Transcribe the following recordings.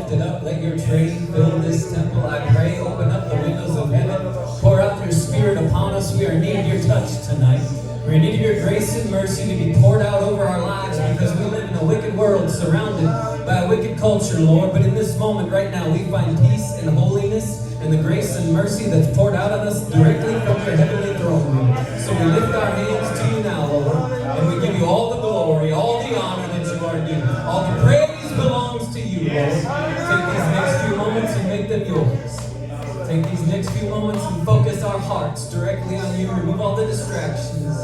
lifted up. Let your train fill this temple, I pray. Open up the windows of heaven. Pour out your Spirit upon us. We are in need of your touch tonight. We're in need of your grace and mercy to be poured out over our lives because we live in a wicked world surrounded by a wicked culture, Lord. But in this moment right now, we find peace and holiness and the grace and mercy that's poured out on us directly from your heavenly throne room. So we lift our hands to you now, Lord, and we give you all the glory, all the honor that you are due. All the praise belongs to you, Lord. Take these next few moments and make them yours. Take these next few moments and focus our hearts directly on you. Remove all the distractions,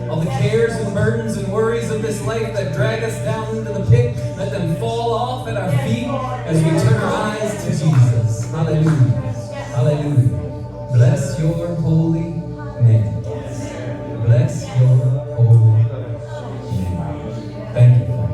all the cares and burdens and worries of this life that drag us down into the pit. Let them fall off at our feet as we turn our eyes to Jesus. Hallelujah. Hallelujah. Bless your holy name. Bless your holy name. Thank you, Father.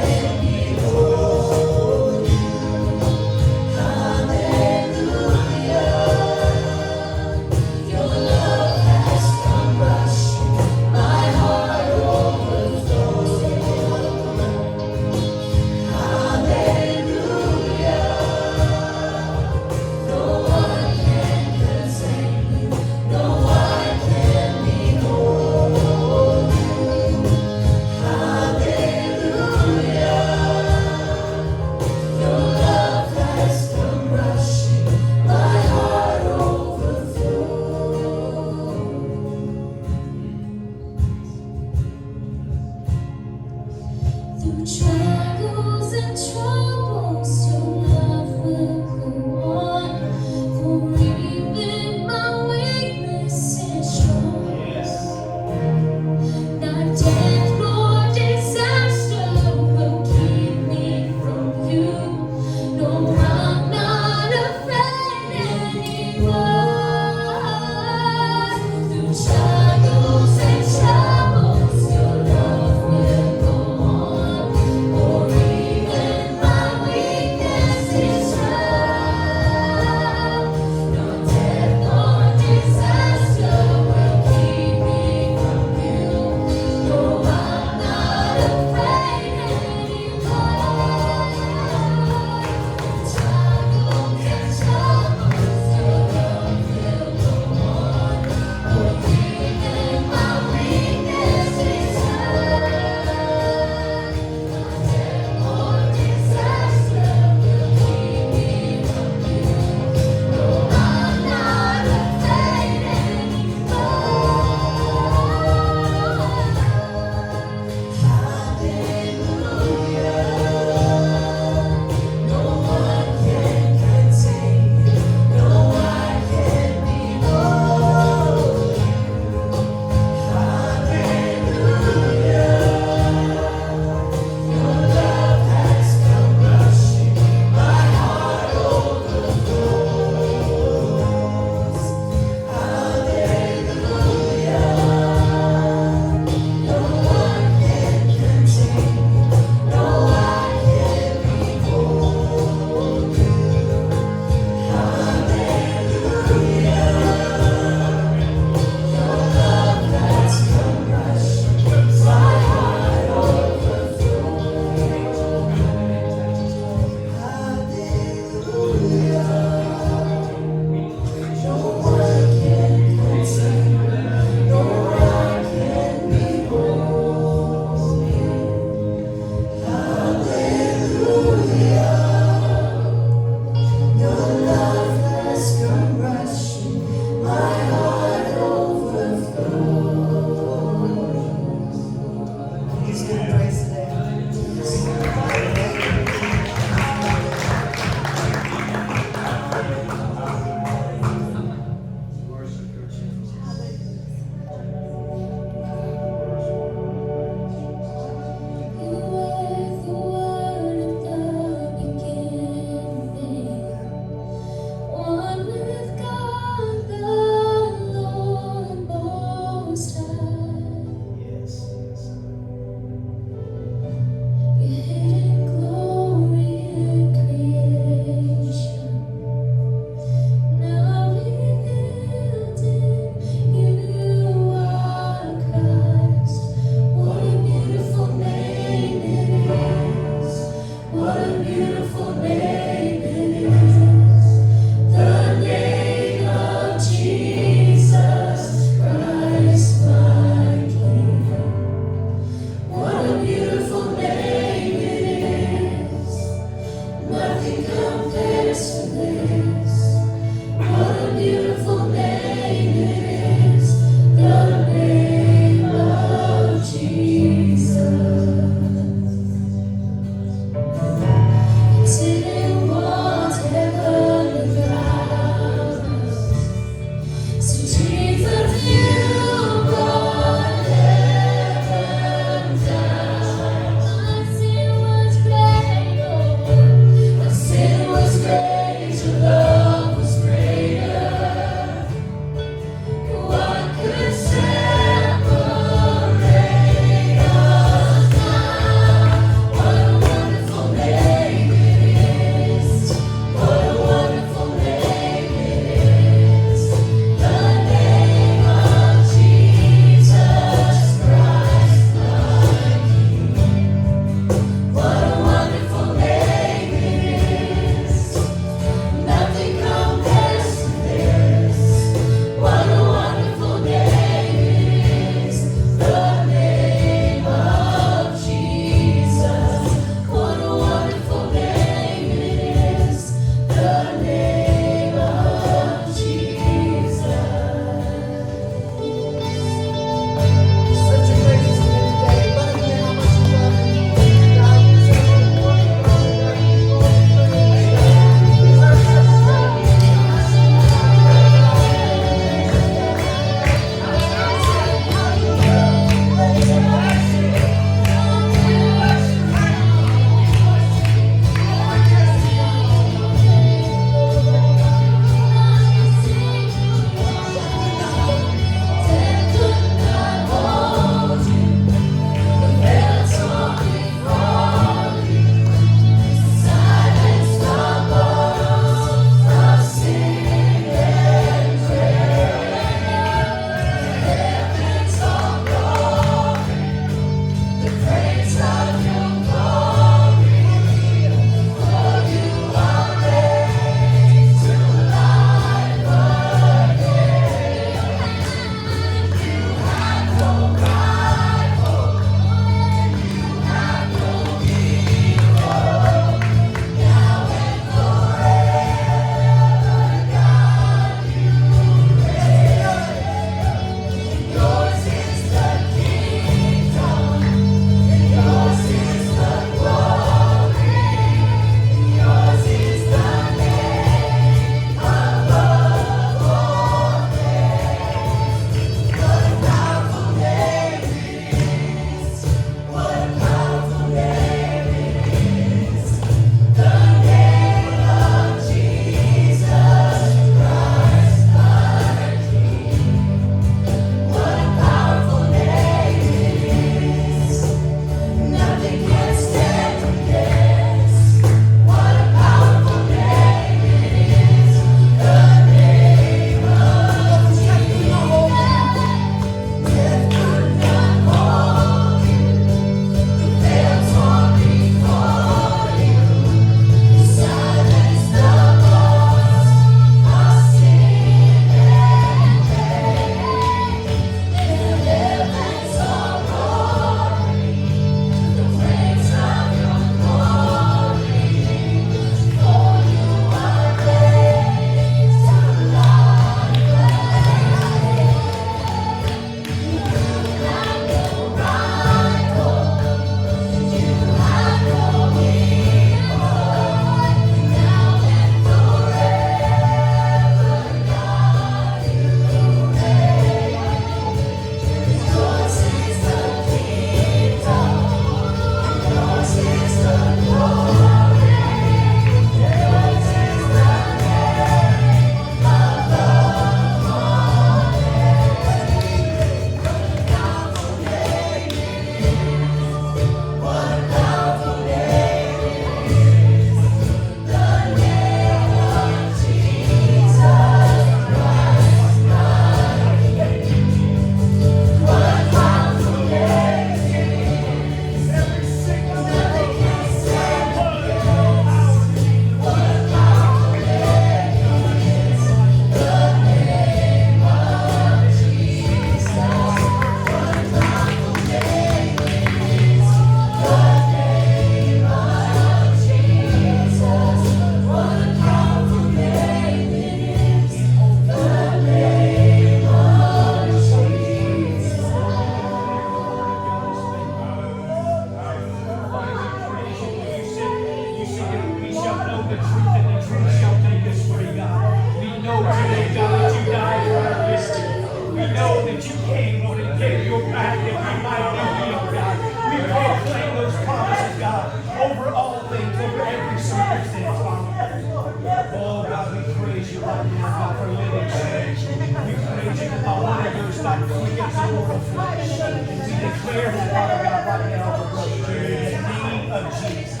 declare that, Father God, right now over Brother Jerry, in the name of Jesus.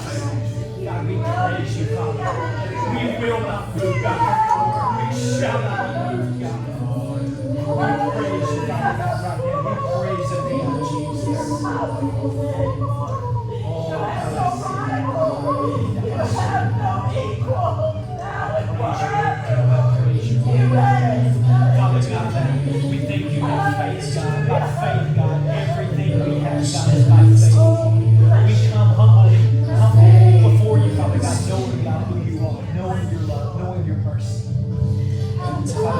God, we praise you, Father. We will not move, God. We shall not be moved, God. We praise you, Father God, right now. We praise the name of Jesus. Father God, we thank you by faith, God. By faith, God, everything we have, God, is by faith. We come humbly before you, Father God, knowing, God, who you are, knowing your love, knowing your mercy. Father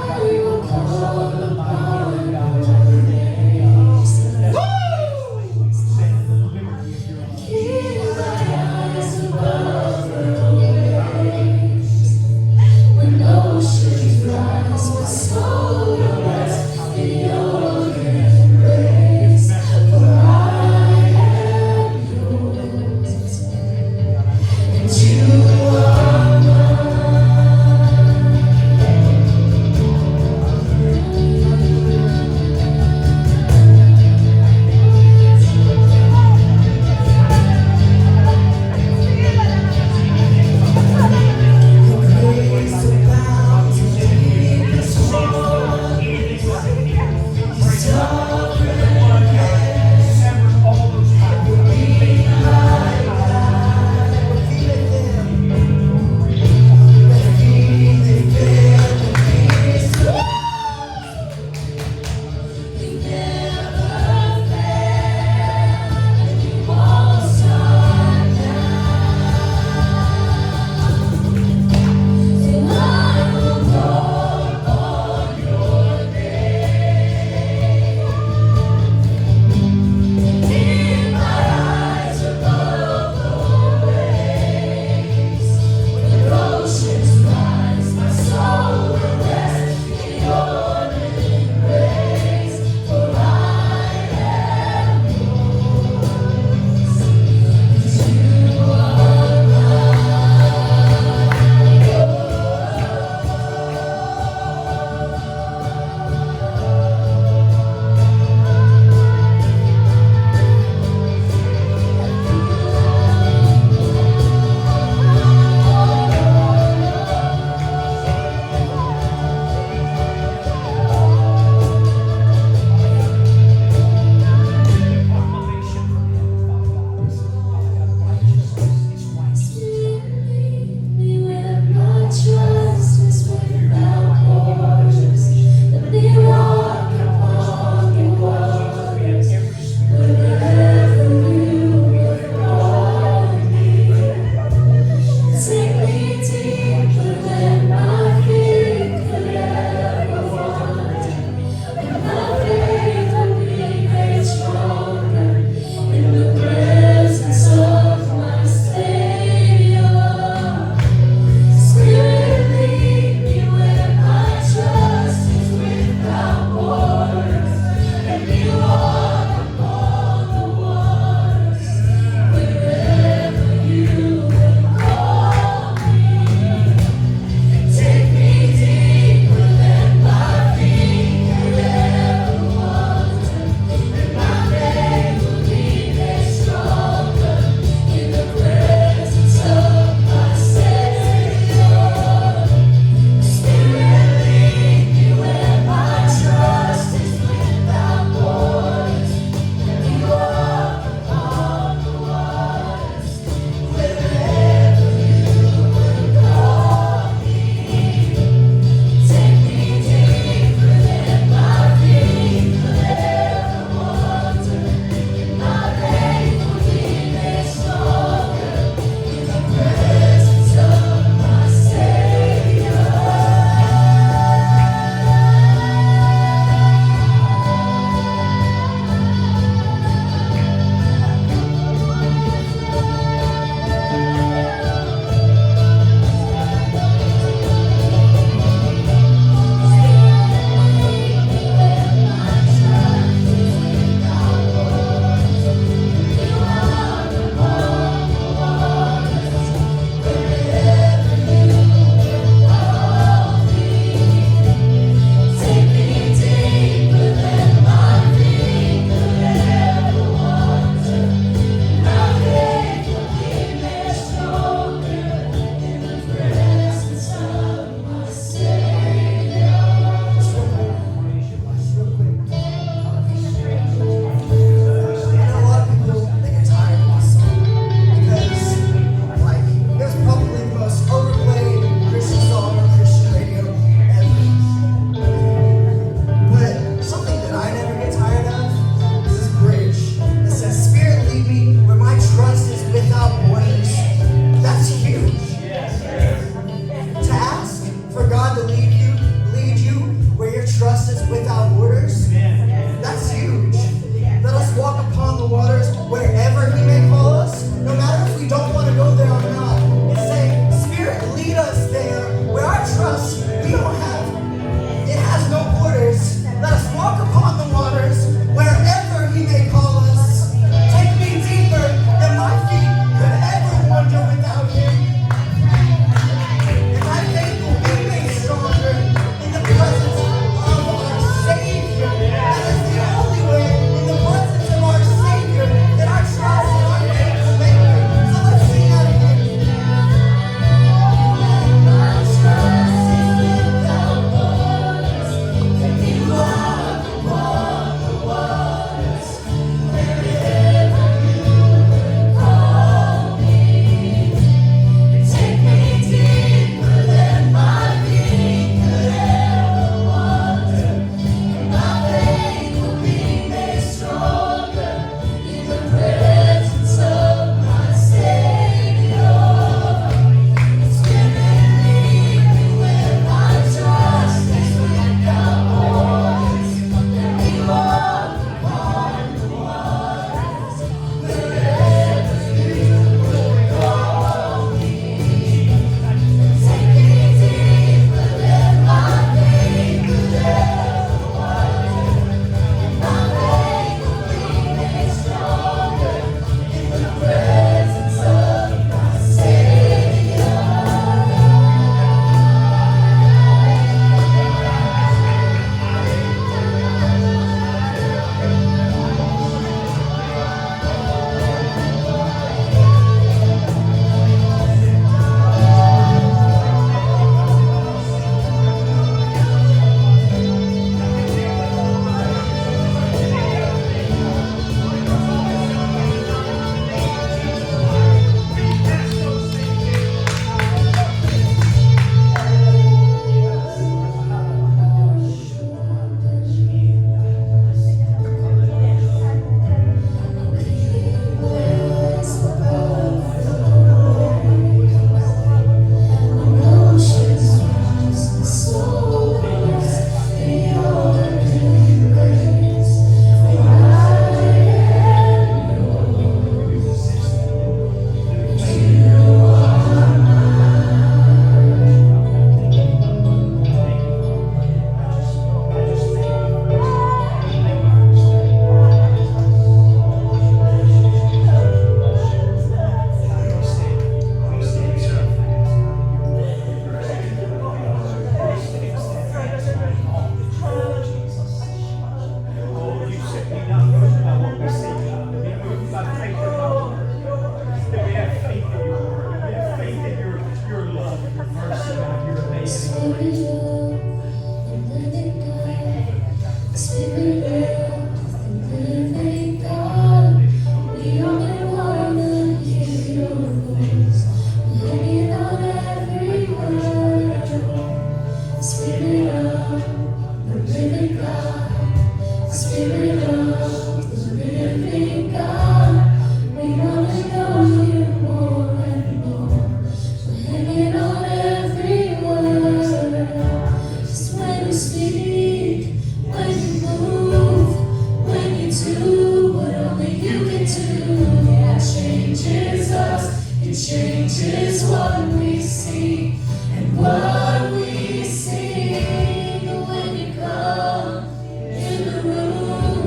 changes what we see and what we sing when you come in the room.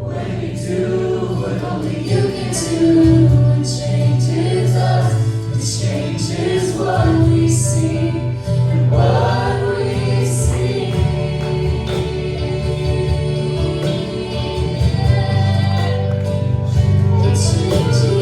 When you do what only you can do, it changes us. It changes what we see and what we sing. It changes.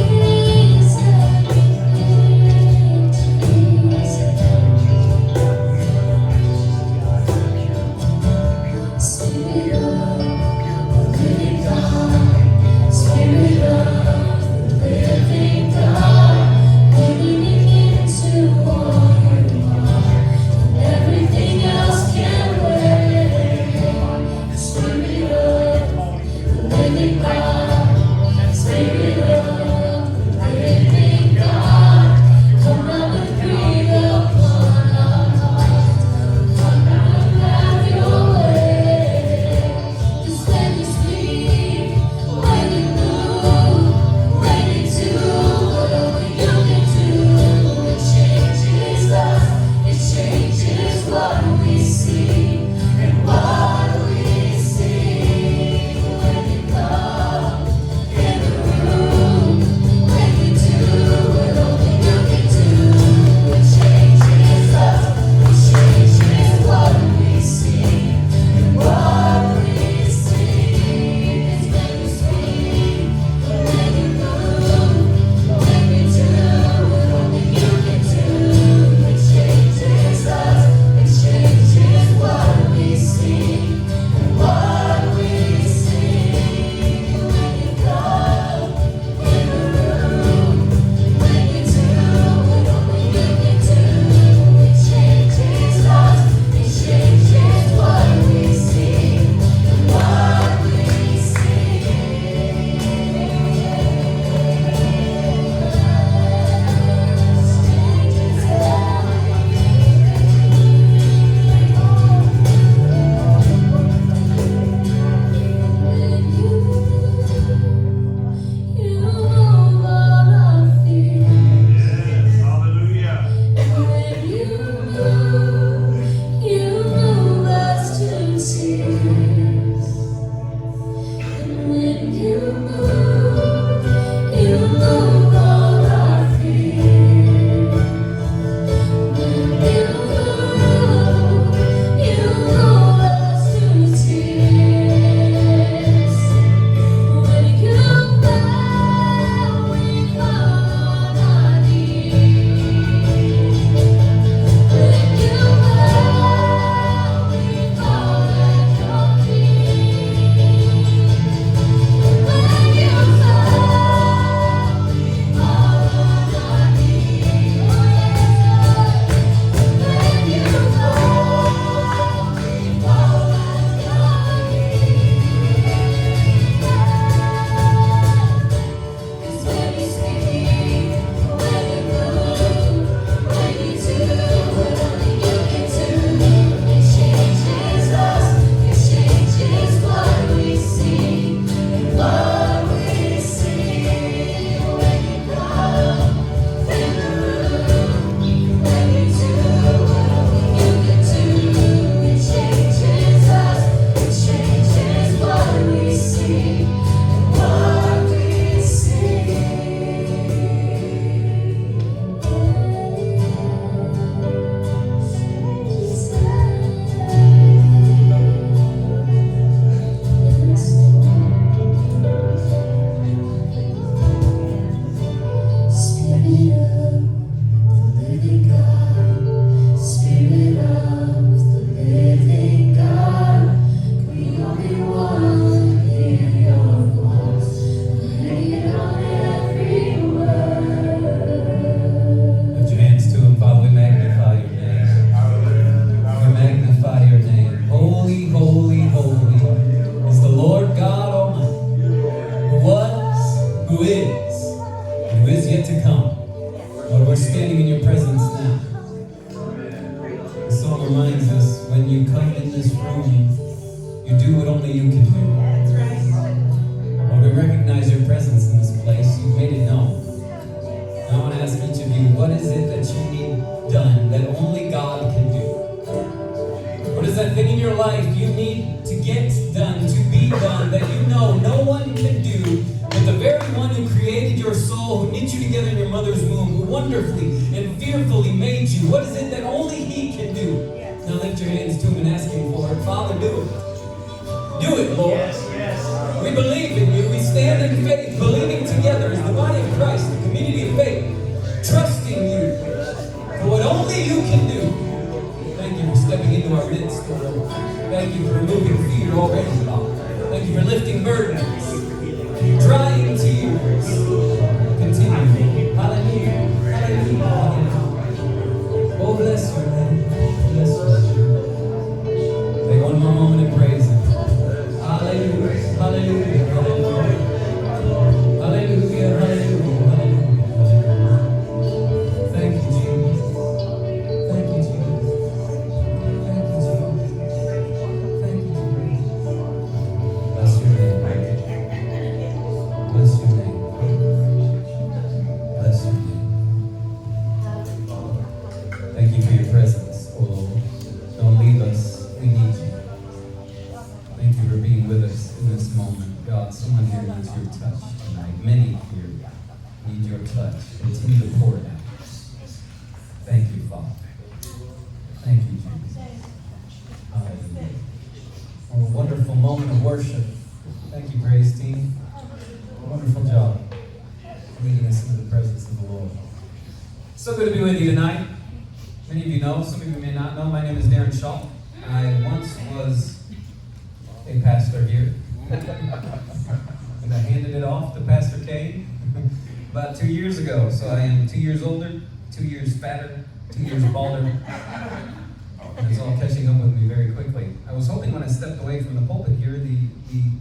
You do what only you can do. Lord, we recognize your presence in this place. You've made it known. And I want to ask each of you that you need done that only God can do? What is that thing in your life you need to get done, to be done, that you know no one can do but the very one who created your soul, who knit you together in your mother's womb, who wonderfully and fearfully made you? What is it that only He can do? Now lift your hands to Him and ask Him for it. Father, do it. Do it, Lord. Yes. We believe in you. We stand in faith, believing together as the body of Christ, the community of faith, trusting you for what only you can do. Thank you for stepping into our midst, Lord. Thank you for removing fear already, God. Thank you for lifting burdens, drying tears. Continue. Hallelujah. Hallelujah. Oh, bless your name. Bless your name. Take one more moment and praise Him. Hallelujah. Hallelujah. Hallelujah. Hallelujah. Hallelujah. Hallelujah. Thank you, Jesus. Thank you, Jesus. Thank you, Jesus. Thank you, Jesus. Bless your name. Bless your name. Bless your name. Thank you for your presence, oh Lord. Don't leave us. We need you. Thank you for being with us in this moment. God, someone here needs your touch tonight. Many here need your touch. Continue to pour it out. Thank you, Father. Thank you, Jesus. Hallelujah. Oh, a wonderful moment of worship. Thank you, Grace team. Wonderful job leading us into the presence of the Lord. So good to be with you tonight. Many of you know, some of you may not know, my name is Darren Schalk. I once was a pastor here. And I handed it off to Pastor Kane about 2 years ago. So I am 2 years older, 2 years fatter, 2 years balder. And it's all catching up with me very quickly. I was hoping when I stepped away from the pulpit here, the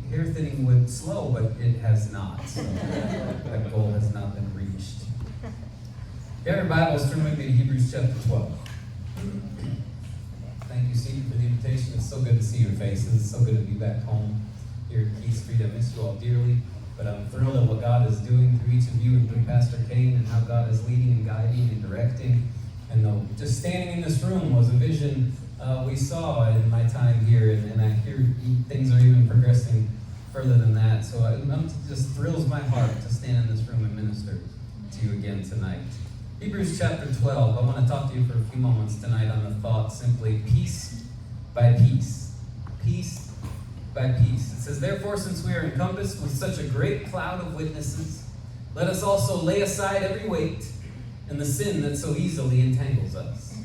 hair thinning would slow, but it has not. So that goal has not been reached. If you have your Bibles, turn with me to Hebrews chapter 12. Thank you, Steve, for the invitation. It's so good to see your faces. It's so good to be back home here at Key Street. I miss you all dearly, but I'm thrilled at what God is doing through each of you and through Pastor Kane and how God is leading and guiding and directing. And just standing in this room was a vision we saw in my time here, and I hear things are even progressing further than that. So it just thrills my heart to stand in this room and minister to you again tonight. Hebrews chapter 12, I want to talk to you for a few moments tonight on the thought simply, peace by peace. Peace by peace. It says, therefore, since we are encompassed with such a great cloud of witnesses, let us also lay aside every weight and the sin that so easily entangles us.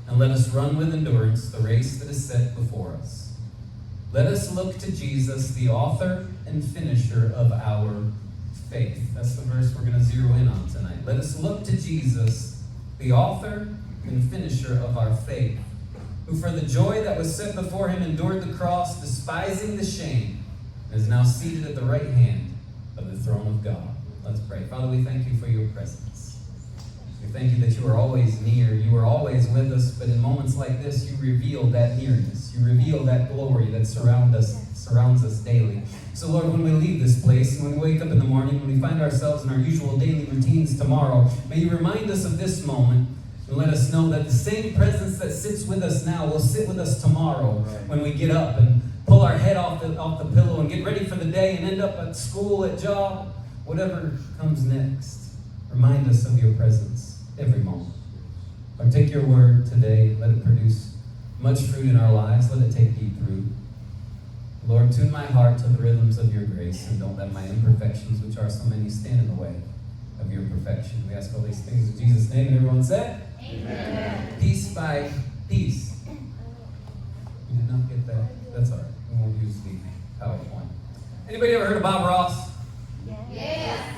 And let us run with endurance the race that is set before us. Let us look to Jesus, the author and finisher of our faith. That's the verse we're going to zero in on tonight. Let us look to Jesus, the author and finisher of our faith, who for the joy that was set before him endured the cross, despising the shame, and is now seated at the right hand of the throne of God. Let's pray. Father, we thank you for your presence. We thank you that you are always near. You are always with us, but in moments like this, you reveal that nearness. You reveal that glory that surrounds us daily. So Lord, when we leave this place, when we wake up in the morning, when we find ourselves in our usual daily routines tomorrow, may you remind us of this moment and let us know that the same presence that sits with us now will sit with us tomorrow when we get up and pull our head off the pillow and get ready for the day and end up at school, at job, whatever comes next. Remind us of your presence every moment. Lord, take your word today. Let it produce much fruit in our lives. Let it take deep root. Lord, tune my heart to the rhythms of your grace, and don't let my imperfections, which are so many, stand in the way of your perfection. We ask all these things in Jesus' name, and everyone said, amen. Peace by peace. You did not get that? That's all right. We won't use the PowerPoint. Anybody ever heard of Bob Ross? Yes.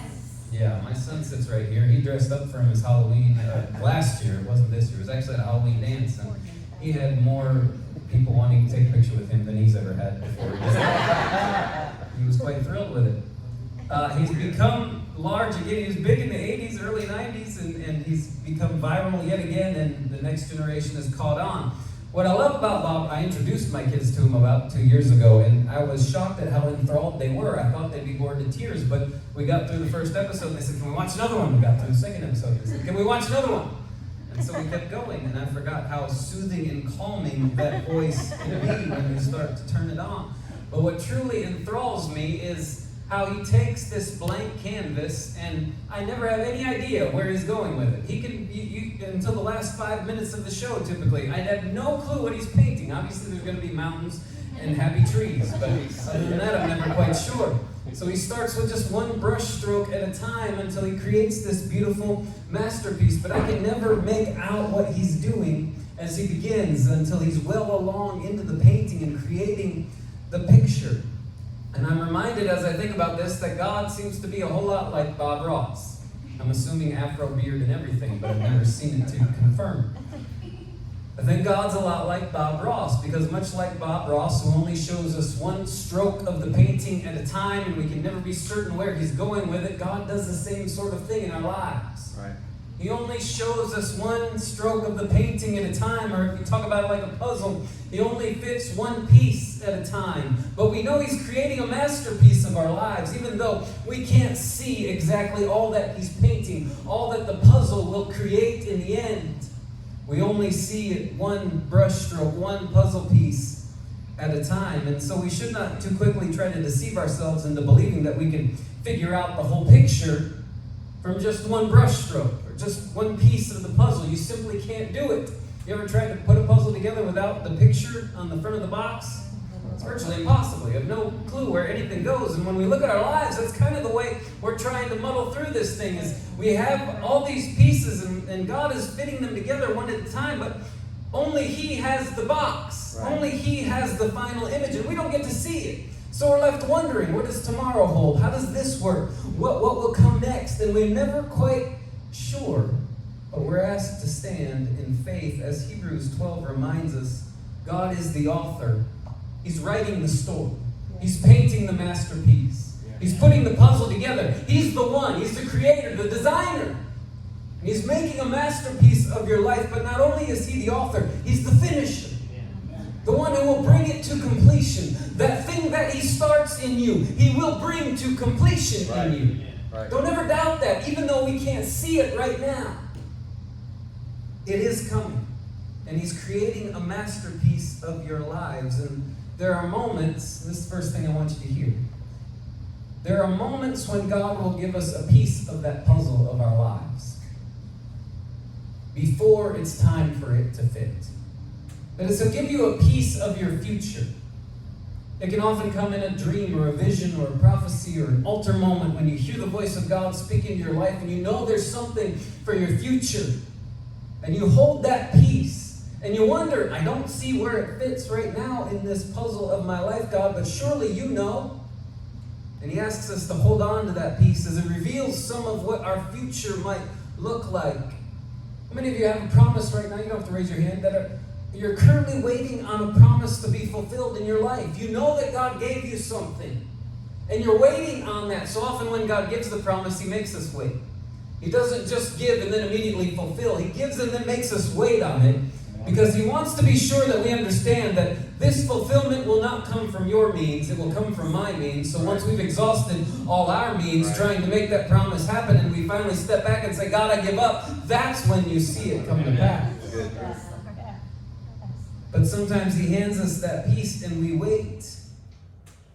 Yeah, my son sits right here. He dressed up for him as Halloween last year. It wasn't this year. It was actually at a Halloween dance, and he had more people wanting to take a picture with him than he's ever had before. He was quite thrilled with it. He's become large again. He was big in the 80s, early 90s, and he's become viral yet again, and the next generation has caught on. What I love about Bob, I introduced my kids to him about 2 years ago, and I was shocked at how enthralled they were. I thought they'd be bored to tears, but we got through the first episode, and they said, can we watch another one? We got through the second episode, they said, can we watch another one? And so we kept going, and I forgot how soothing and calming that voice can be when you start to turn it on. But what truly enthralls me is how he takes this blank canvas, and I never have any idea where he's going with it. He can, until the last 5 minutes of the show, typically, I have no clue what he's painting. Obviously, there's going to be mountains and happy trees, but other than that, I'm never quite sure. So he starts with just one brush stroke at a time until he creates this beautiful masterpiece, but I can never make out what he's doing as he begins until he's well along into the painting and creating the picture. And I'm reminded as I think about this that God seems to be a whole lot like Bob Ross. I'm assuming afro beard and everything, but I've never seen it to confirm. I think God's a lot like Bob Ross, because much like Bob Ross, who only shows us one stroke of the painting at a time and we can never be certain where he's going with it, God does the same sort of thing in our lives. Right. He only shows us one stroke of the painting at a time, or if you talk about it like a puzzle, he only fits one piece at a time. But we know he's creating a masterpiece of our lives, even though we can't see exactly all that he's painting, all that the puzzle will create in the end. We only see it one brushstroke, one puzzle piece at a time. And so we should not too quickly try to deceive ourselves into believing that we can figure out the whole picture from just one brushstroke or just one piece of the puzzle. You simply can't do it. You ever tried to put a puzzle together without the picture on the front of the box? It's virtually impossible. You have no clue where anything goes. And when we look at our lives, that's kind of the way we're trying to muddle through this thing. Is we have all these pieces, and God is fitting them together one at a time, but only He has the box. Right. Only He has the final image, and we don't get to see it. So we're left wondering, what does tomorrow hold? How does this work? What will come next? And we're never quite sure. But we're asked to stand in faith. As Hebrews 12 reminds us, God is the author. He's writing the story. He's painting the masterpiece. He's putting the puzzle together. He's the one. He's the creator, the designer. And He's making a masterpiece of your life. But not only is He the author, He's the finisher. The one who will bring it to completion. That thing that He starts in you, He will bring to completion in you. Right. Don't ever doubt that, even though we can't see it right now. It is coming. And He's creating a masterpiece of your lives. And there are moments, this is the first thing I want you to hear. There are moments when God will give us a piece of that puzzle of our lives before it's time for it to fit. That is, He'll give you a piece of your future. It can often come in a dream or a vision or a prophecy or an altar moment when you hear the voice of God speaking to your life and you know there's something for your future. And you hold that piece. And you wonder, I don't see where it fits right now in this puzzle of my life, God, but surely you know. And He asks us to hold on to that piece as it reveals some of what our future might look like. How many of you have a promise right now? You don't have to raise your hand. You're currently waiting on a promise to be fulfilled in your life. You know that God gave you something. And you're waiting on that. So often when God gives the promise, He makes us wait. He doesn't just give and then immediately fulfill. He gives and then makes us wait on it. Because He wants to be sure that we understand that this fulfillment will not come from your means, it will come from my means. So once we've exhausted all our means trying to make that promise happen, and we finally step back and say, God, I give up, that's when you see it come to pass. But sometimes He hands us that piece and we wait.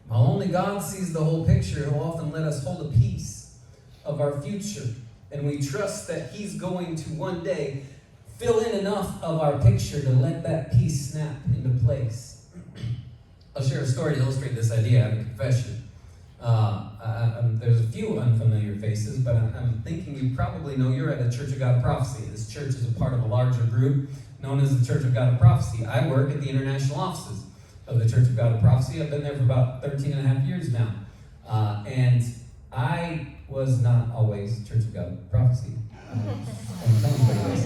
While only God sees the whole picture, He'll often let us hold a piece of our future. And we trust that He's going to one day fill in enough of our picture to let that piece snap into place. I'll share a story to illustrate this idea. I have a confession. There's a few unfamiliar faces, but I'm thinking you probably know you're at a Church of God of Prophecy. This church is a part of a larger group known as the Church of God of Prophecy. I work at the international offices of the Church of God of Prophecy. I've been there for about 13 and a half years now. And I was not always Church of God of Prophecy.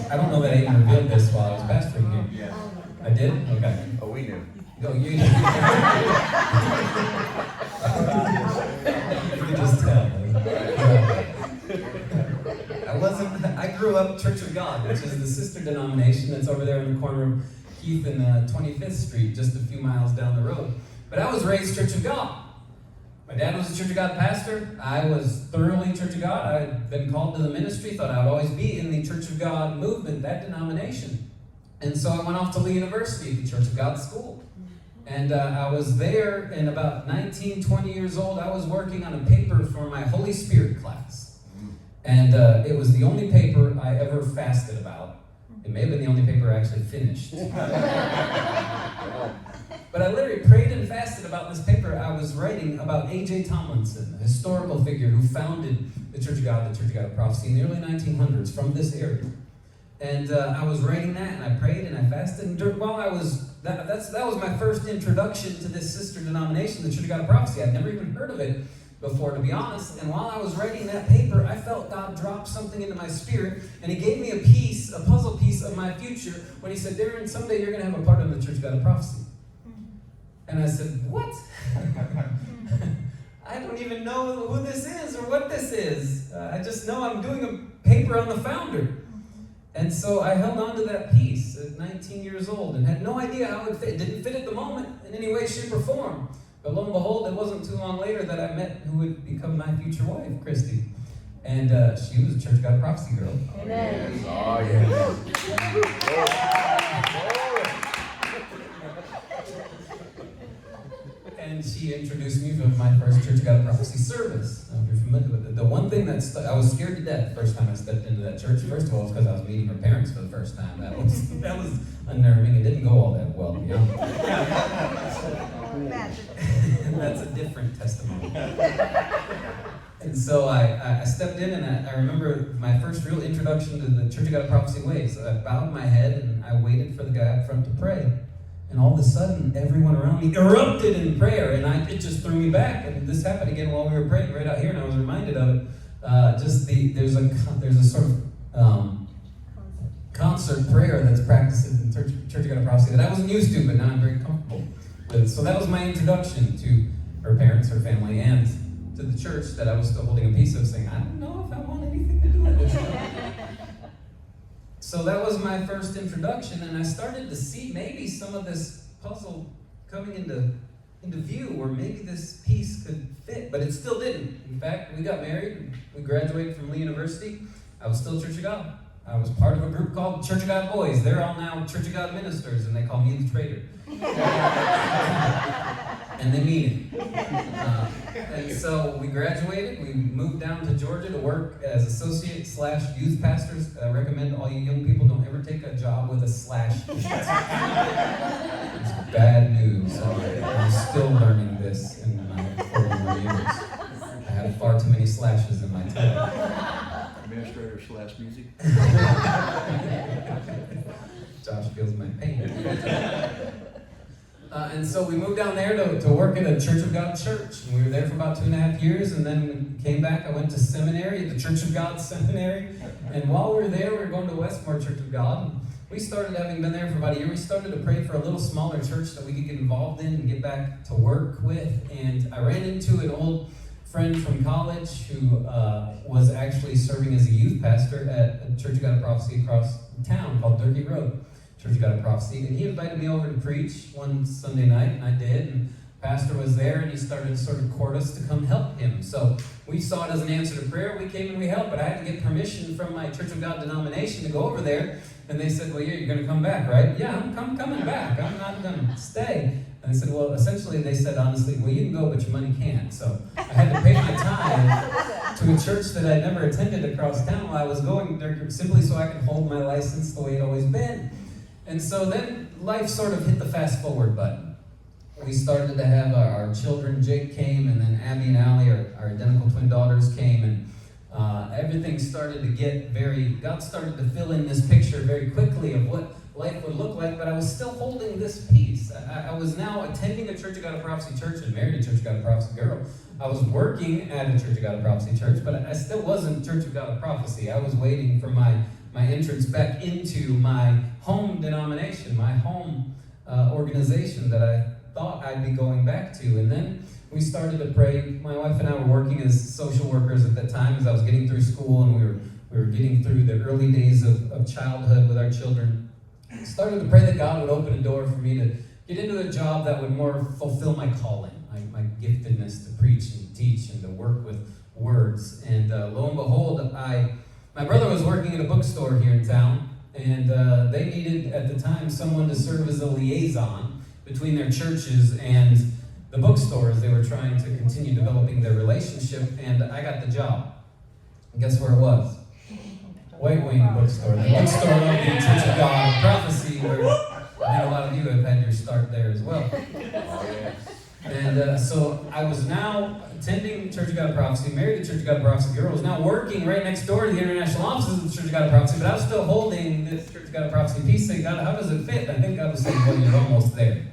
I don't know that I even revealed this while I was pastoring here. Yeah. I did? Okay. Oh, we knew. No, you could just tell. I grew up Church of God, which is the sister denomination that's over there in the corner of Keith and 25th Street, just a few miles down the road. But I was raised Church of God. My dad was a Church of God pastor. I was thoroughly Church of God. I had been called to the ministry, thought I would always be in the Church of of God movement, that denomination. And so I went off to Lee University, the Church of God school. And I was there, and about 19, 20 years old, I was working on a paper for my Holy Spirit class. And it was the only paper I ever fasted about. It may have been the only paper I actually finished. But I literally prayed and fasted about this paper I was writing about A.J. Tomlinson, a historical figure who founded the Church of God, the Church of God of Prophecy in the early 1900s from this area. And I was writing that, and I prayed and I fasted. And while I was, that was my first introduction to this sister denomination, the Church of God of Prophecy. I'd never even heard of it before, to be honest. And while I was writing that paper, I felt God drop something into my spirit, and He gave me a puzzle piece of my future when He said, Darren, someday you're going to have a part of the Church of God of Prophecy. And I said, what? I don't even know who this is or what this is. I just know I'm doing a paper on the founder. And so I held on to that piece at 19 years old and had no idea how it fit. It didn't fit at the moment in any way, shape, or form. But lo and behold, it wasn't too long later that I met who would become my future wife, Christy. And she was a Church of God Prophecy girl. Amen. Oh, yes. And she introduced me to my first Church of God Prophecy service. If you're familiar with it. The one thing that I was scared to death the first time I stepped into that church. First of all, it's because I was meeting her parents for the first time. That was unnerving. It didn't go all that well, you know. That's a different testimony. And so I stepped in, and I remember my first real introduction to the Church of God Prophecy ways. So I bowed my head and I waited for the guy up front to pray. And all of a sudden, everyone around me erupted in prayer, and it just threw me back. And this happened again while we were praying right out here, and I was reminded of it. There's a sort of concert prayer that's practiced in Church of God Prophecy that I wasn't used to, but now I'm very comfortable with. So that was my introduction to her parents, her family, and to the church that I was still holding a piece of, saying, I don't know if I want anything to do with this. So that was my first introduction, and I started to see maybe some of this puzzle coming into view, or maybe this piece could fit, but it still didn't. In fact, we got married, we graduated from Lee University. I was still Church of God. I was part of a group called Church of God Boys. They're all now Church of God ministers, and they call me the traitor. And they mean it. And so we graduated. We moved down to Georgia to work as associate/youth pastors. I recommend all you young people don't ever take a job with a slash. It's bad news. I'm still learning this in my 41 years. I had far too many slashes in my time. Administrator / music. Josh feels my pain. And so we moved down there to work at a Church of God church. And we were there for about 2.5 years, and then we came back. I went to seminary, the Church of God seminary. And while we were there, we were going to Westmore Church of God. And we started, having been there for about a year, we started to pray for a little smaller church that we could get involved in and get back to work with. And I ran into an old friend from college who was actually serving as a youth pastor at a Church of God of Prophecy across town called Durkee Road. Church of God of Prophecy, and he invited me over to preach one Sunday night, and I did, and the pastor was there, and he started to sort of court us to come help him. So we saw it as an answer to prayer. We came and we helped, but I had to get permission from my Church of God denomination to go over there, and they said, well, yeah, you're going to come back, right? Yeah, I'm coming back. I'm not going to stay. And I said, well, essentially, they said, honestly, well, you can go, but your money can't. So I had to pay my time to a church that I'd never attended across town while I was going there, simply so I could hold my license the way it always been. And so then life sort of hit the fast forward button. We started to have our children. Jake came, and then Abby and Allie, our identical twin daughters, came, and everything started to get God started to fill in this picture very quickly of what life would look like, but I was still holding this piece. I was now attending a Church of God of Prophecy church and married a Church of God of Prophecy girl. I was working at a Church of God of Prophecy church, but I still wasn't Church of God of Prophecy. I was waiting for my entrance back into my home denomination, my home organization that I thought I'd be going back to. And then we started to pray. My wife and I were working as social workers at that time as I was getting through school, and we were getting through the early days of childhood with our children. I started to pray that God would open a door for me to get into a job that would more fulfill my calling, my giftedness to preach and teach and to work with words. And lo and behold, I My brother was working at a bookstore here in town, and they needed, at the time, someone to serve as a liaison between their churches and the bookstores. They were trying to continue developing their relationship, and I got the job. And guess where it was? White Wing Bookstore. The bookstore of the Church of God Prophecy, where a lot of you have had your start there as well. And so I was now attending Church of God Prophecy, married to Church of God Prophecy girl, was now working right next door to the international offices of the Church of God Prophecy, but I was still holding this Church of God Prophecy piece, saying, God, how does it fit? I think God was saying, well, you're almost there.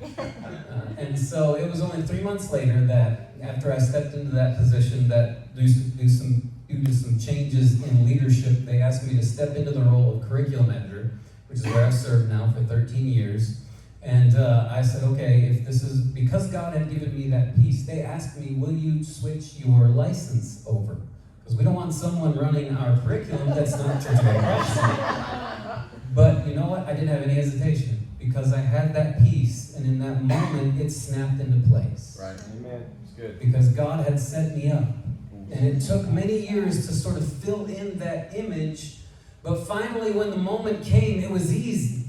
And so it was only 3 months later that, after I stepped into that position, that due to some changes in leadership, they asked me to step into the role of curriculum editor, which is where I've served now for 13 years. And I said, okay, if this is, because God had given me that piece, they asked me, will you switch your license over? Because we don't want someone running our curriculum that's not Church of God Prophecy. But you know what? I didn't have any hesitation, because I had that piece, and in that moment, it snapped into place. Right. Amen. It's good. Because God had set me up. And it took many years to sort of fill in that image, but finally when the moment came, it was easy.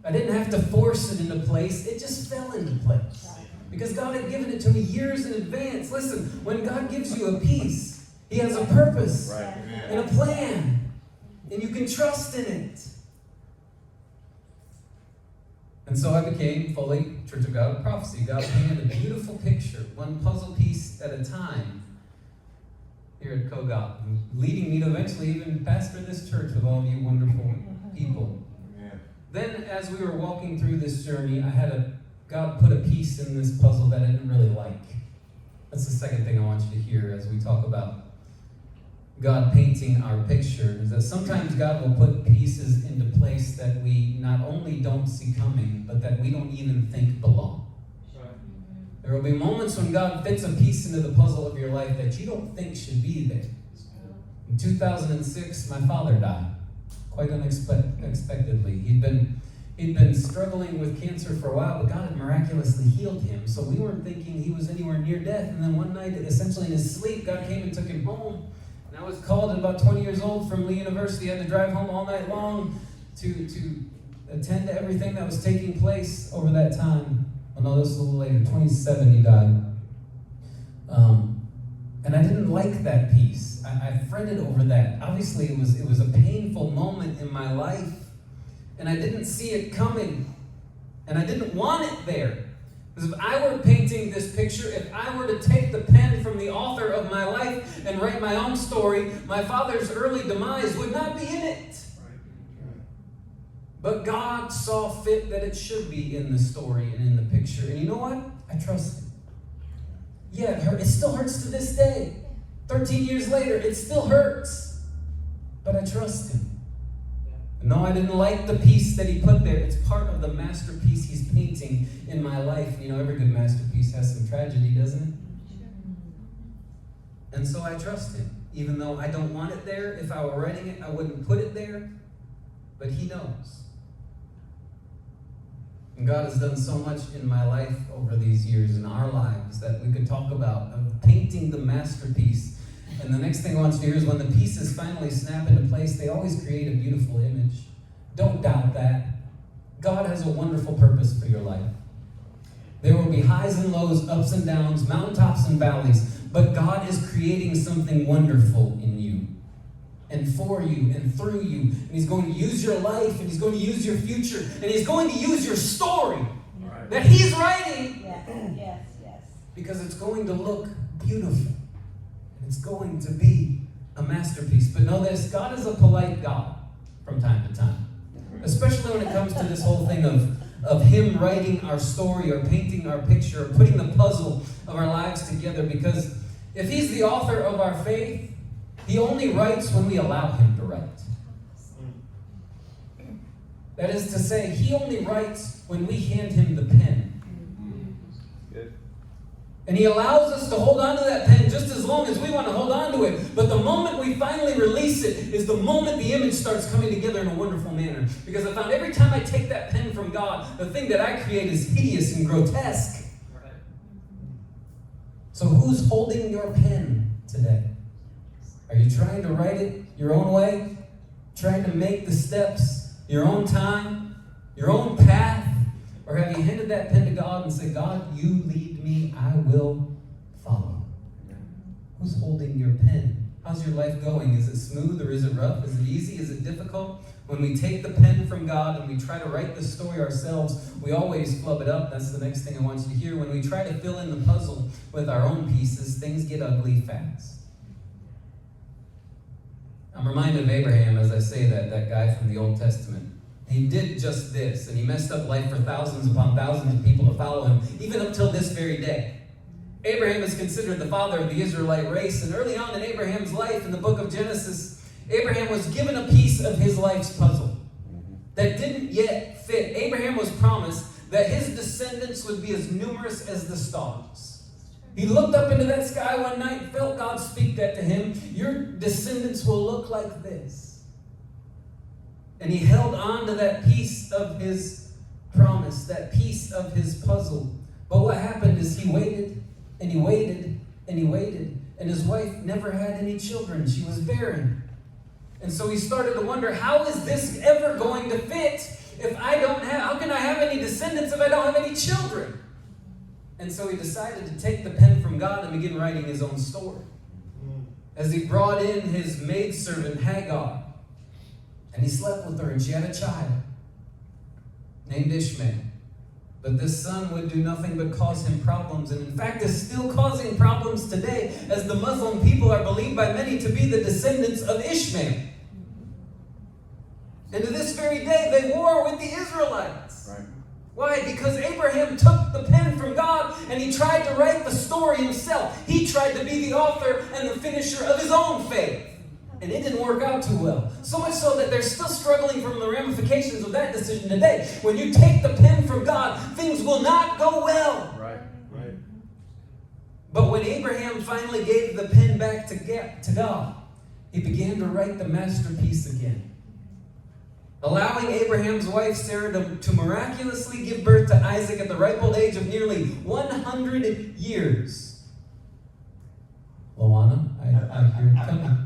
I didn't have to force it into place, it just fell into place. Because God had given it to me years in advance. Listen, when God gives you a piece, He has a purpose and a plan, and you can trust in it. And so I became fully Church of God Prophecy. God painted a beautiful picture, one puzzle piece at a time, here at Kogot, leading me to eventually even pastor this church with all of you wonderful people. Then, as we were walking through this journey, God put a piece in this puzzle that I didn't really like. That's the second thing I want you to hear as we talk about God painting our picture, is that sometimes God will put pieces into place that we not only don't see coming, but that we don't even think belong. There will be moments when God fits a piece into the puzzle of your life that you don't think should be there. In 2006, my father died. Quite unexpectedly. He'd been struggling with cancer for a while, but God had miraculously healed him. So we weren't thinking he was anywhere near death. And then one night, essentially in his sleep, God came and took him home. And I was called at about 20 years old from Lee University. I had to drive home all night long to attend to everything that was taking place over that time. Oh no, this was a little later. 27, he died. And I didn't like that piece. I fretted over that. Obviously, it was a painful moment in my life, and I didn't see it coming, and I didn't want it there. Because if I were painting this picture, if I were to take the pen from the author of my life and write my own story, my father's early demise would not be in it. But God saw fit that it should be in the story and in the picture. And you know what? I trust Him. Yeah, it still hurts to this day. 13 years later, it still hurts. But I trust Him. And no, I didn't like the piece that He put there. It's part of the masterpiece He's painting in my life. You know, every good masterpiece has some tragedy, doesn't it? And so I trust Him. Even though I don't want it there, if I were writing it, I wouldn't put it there. But He knows. And God has done so much in my life over these years, in our lives, that we could talk about, of painting the masterpiece. And the next thing I want you to hear is when the pieces finally snap into place, they always create a beautiful image. Don't doubt that. God has a wonderful purpose for your life. There will be highs and lows, ups and downs, mountaintops and valleys, but God is creating something wonderful in you, and for you, and through you. And He's going to use your life, and He's going to use your future, and He's going to use your story that He's writing. Yes. Because it's going to look beautiful. And it's going to be a masterpiece. But know this, God is a polite God from time to time. Especially when it comes to this whole thing of Him writing our story, or painting our picture, or putting the puzzle of our lives together. Because if He's the author of our faith, He only writes when we allow Him to write. That is to say, He only writes when we hand Him the pen. Good. And He allows us to hold on to that pen just as long as we want to hold on to it. But the moment we finally release it is the moment the image starts coming together in a wonderful manner. Because I found every time I take that pen from God, the thing that I create is hideous and grotesque. So who's holding your pen today? Are you trying to write it your own way, trying to make the steps your own time, your own path? Or have you handed that pen to God and said, God, you lead me, I will follow? Who's holding your pen? How's your life going? Is it smooth or is it rough? Is it easy? Is it difficult? When we take the pen from God and we try to write the story ourselves, we always flub it up. That's the next thing I want you to hear. When we try to fill in the puzzle with our own pieces, things get ugly fast. I'm reminded of Abraham as I say that guy from the Old Testament. He did just this, and he messed up life for thousands upon thousands of people to follow him, even up till this very day. Abraham is considered the father of the Israelite race, and early on in Abraham's life, in the book of Genesis, Abraham was given a piece of his life's puzzle that didn't yet fit. Abraham was promised that his descendants would be as numerous as the stars. He looked up into that sky one night, felt God speak that to him. Your descendants will look like this. And he held on to that piece of his promise, that piece of his puzzle. But what happened is he waited, and he waited, and he waited. And his wife never had any children. She was barren. And so he started to wonder, how is this ever going to fit if I don't have, how can I have any descendants if I don't have any children? And so he decided to take the pen from God and begin writing his own story. As he brought in his maidservant Hagar, and he slept with her, and she had a child named Ishmael. But this son would do nothing but cause him problems, and in fact is still causing problems today, as the Muslim people are believed by many to be the descendants of Ishmael. And to this very day, they war with the Israelites. Right. Why? Because Abraham took the pen from God and he tried to write the story himself. He tried to be the author and the finisher of his own faith. And it didn't work out too well. So much so that they're still struggling from the ramifications of that decision today. When you take the pen from God, things will not go well. Right. But when Abraham finally gave the pen back to God, he began to write the masterpiece again. Allowing Abraham's wife Sarah to miraculously give birth to Isaac at the ripe old age of nearly 100 years. Luana, I hear it coming.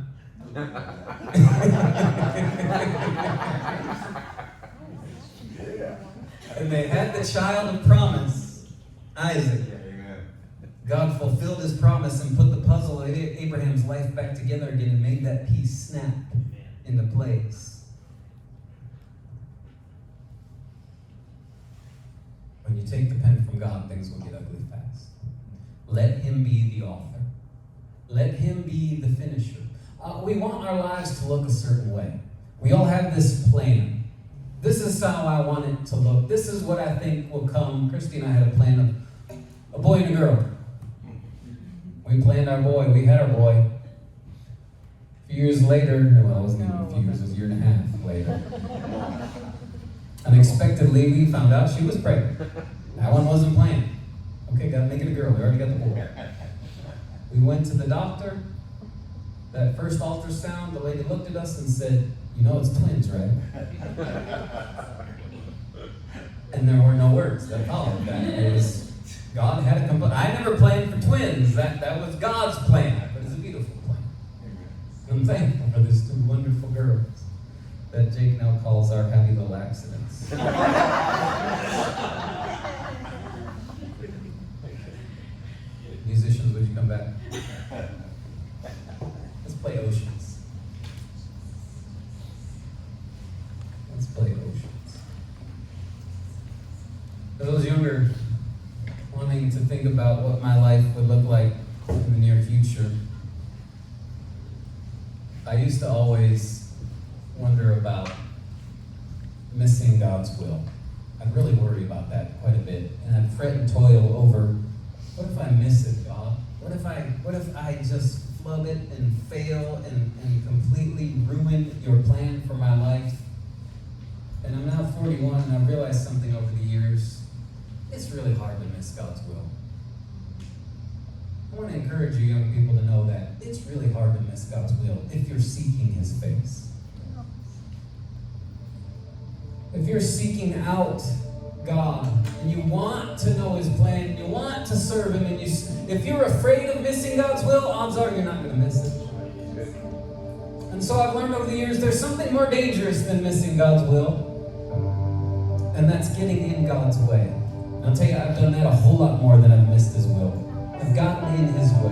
And they had the child of promise, Isaac. God fulfilled his promise and put the puzzle of Abraham's life back together again and made that piece snap into place. When you take the pen from God, things will get ugly fast. Let him be the author. Let him be the finisher. We want our lives to look a certain way. We all have this plan. This is how I want it to look. This is what I think will come. Christy and I had a plan of a boy and a girl. We planned our boy. We had our boy. A few years later, well, it wasn't even a few years, it was a year and a half later. Unexpectedly, we found out she was pregnant. That one wasn't planned. Okay, gotta make it a girl. We already got the boy. We went to the doctor. That first ultrasound, the lady looked at us and said, "You know it's twins, right?" And there were no words that followed that. It was, God had a complete. I never planned for twins. That was God's plan. But it's a beautiful plan. And I'm thankful for these two wonderful girls that Jake now calls our happy little accidents. Musicians, would you come back? Let's play Oceans. Let's play Oceans. For those younger, wanting to think about what my life would look like in the near future, I used to always wonder about missing God's will. I'd really worry about that quite a bit, and I'd fret and toil over, what if I miss it, God? What if I just flub it and fail and completely ruin your plan for my life? And I'm now 41, and I've realized something over the years. It's really hard to miss God's will. I want to encourage you young people to know that it's really hard to miss God's will if you're seeking his face. If you're seeking out God and you want to know his plan, and you want to serve him, and if you're afraid of missing God's will, odds are you're not going to miss it. And so I've learned over the years there's something more dangerous than missing God's will, and that's getting in God's way. And I'll tell you, I've done that a whole lot more than I've missed His will. I've gotten in His way.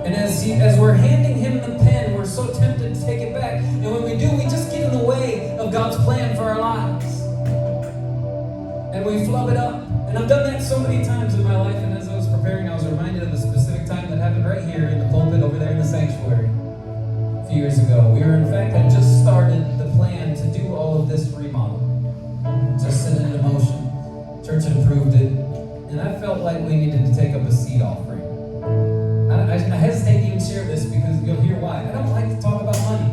And as we're handing Him the pen, we're so tempted to take it back. And when we do, we just get in the way of God's plan for our lives. And we flub it up. And I've done that so many times in my life, and as I was preparing, I was reminded of a specific time that happened right here in the pulpit over there in the sanctuary a few years ago. We were, in fact, had just started the plan to do all of this remodel. Just set it into motion. Church had approved it, and I felt like we needed to take up a seed offering. I hesitate to even share this because you'll hear why. I don't like to talk about money.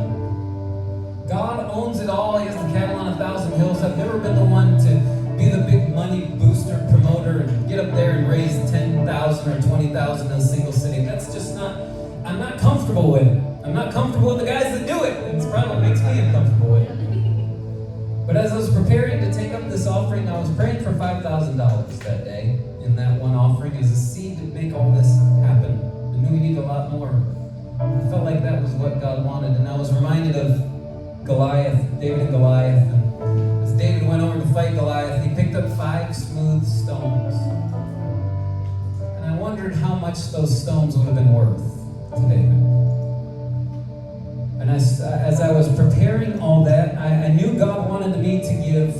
God owns it all. He has the cattle on 1,000 hills. I've never been the one to be the big money booster, promoter, and get up there and raise 10,000 or 20,000 in a single city. That's just not, I'm not comfortable with it. I'm not comfortable with the guys that do it. It's probably what makes me uncomfortable with it. But as I was preparing to take up this offering, I was praying for $5,000 that day. And that one offering is a seed to make all this happen. I knew we need a lot more. I felt like that was what God wanted. And I was reminded of Goliath, David and Goliath. And as David went over to fight Goliath, he picked up 5 smooth stones. And I wondered how much those stones would have been worth to David. And as I was preparing all that, I knew God wanted me to give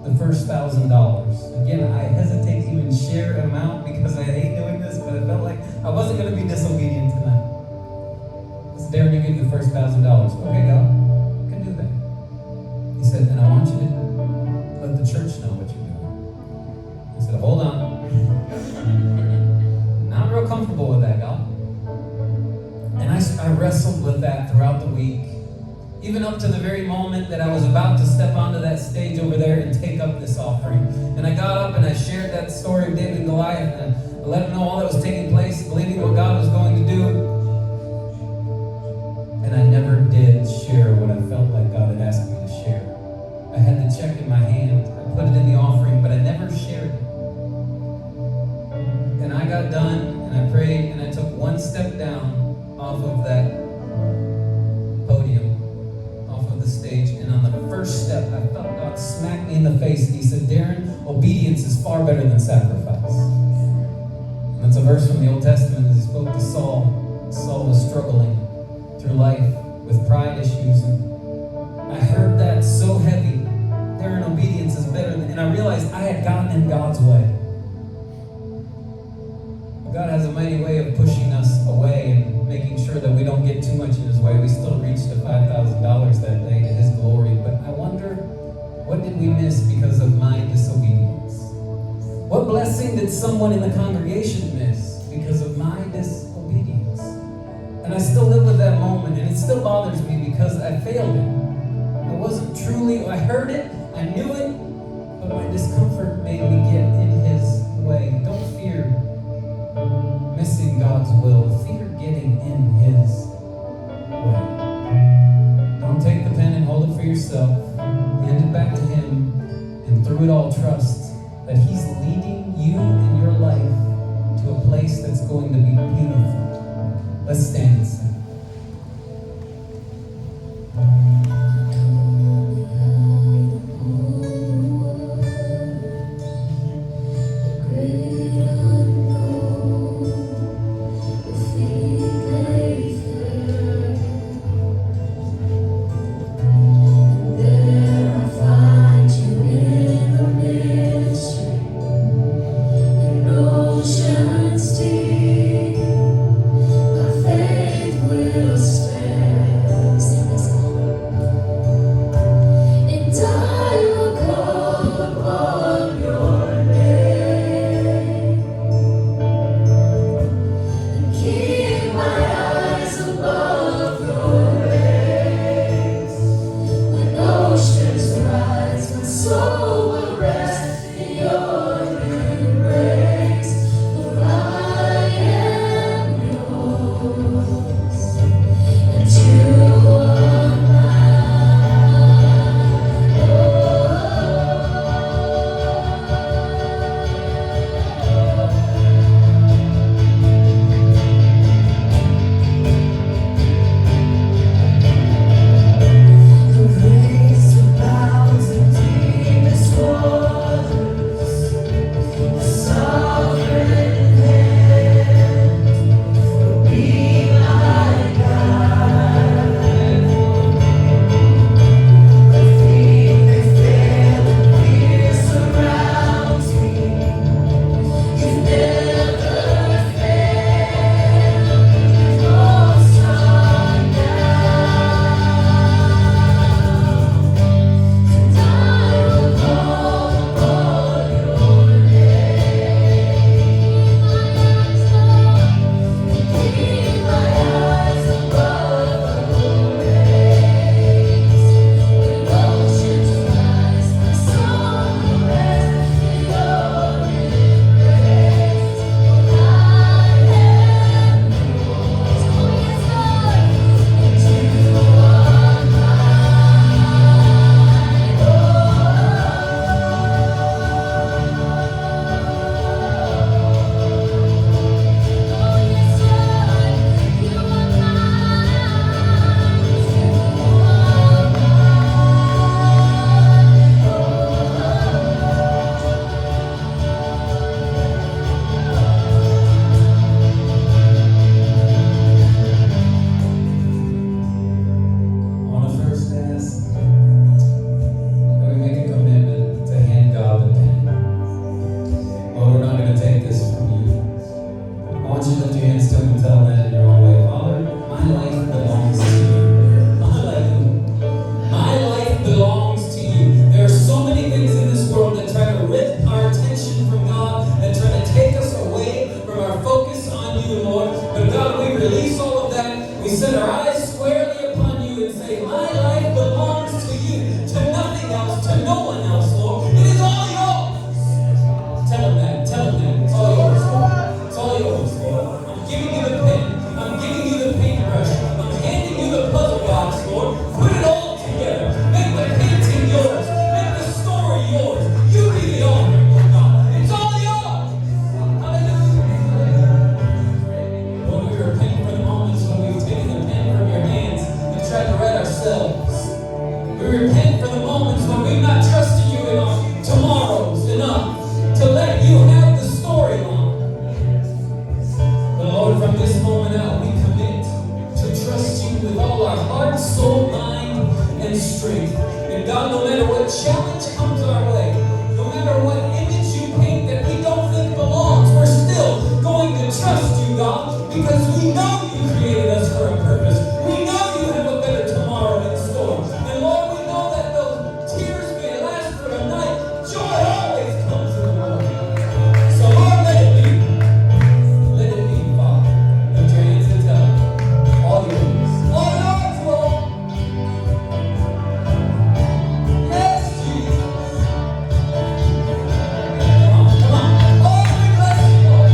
the first $1,000. Again, I hesitate to even share an amount because I hate doing this, but I felt like I wasn't going to be disobedient tonight. So Darren, you give the first $1,000. Okay, God, I can do that. He said, and I want you to let the church know what you're doing. I said, hold on. Not real comfortable with that, God. And I wrestled with that throughout the week, even up to the very moment that I was about to step onto that stage over there and take up this offering. And I got up and I shared that story of David and Goliath, and I let them know all that was taking place, believing what God was going to do. And I never did share what I felt like God had asked me to share. I had the check in my hand. I put it in the offering, but I never shared it. And I got done, and I prayed, and I took one step down off of that podium, off of the stage, and on the first step, I felt God smack me in the face, and He said, Darren, obedience is far better than sacrifice. And that's a verse from the Old Testament as He spoke to Saul. Saul was struggling through life with pride issues, and I heard that so heavy. Darren, obedience is better than, and I realized I had gotten in God's way. God has a mighty way of pushing us away and making sure that we don't get too much in His way. We still reached the $5,000 that day to His glory. But I wonder, what did we miss because of my disobedience? What blessing did someone in the congregation miss because of my disobedience? And I still live with that moment, and it still bothers me because I failed it. I wasn't truly, I heard it, I knew it, but my discomfort made me get in His way. Don't fear missing God's will. Fear getting in His way. Don't take the pen and hold it for yourself. Hand it back to Him, and through it all trust that He's leading you in your life to a place that's going to be beautiful. Let's stand and sing. Oceans deep, my faith a challenge comes our way, no matter what image you paint that we don't think belongs, we're still going to trust you, God, because we know you created us for a purpose. We know you have a better tomorrow in store. And Lord, we know that though tears may last for a night, joy always comes in the morning. So Lord, let it be. Let it be, Father. Lift your hands and tell him. All yours. All yours, Lord. Yes, Jesus. Come on. Oh, we bless you, Lord.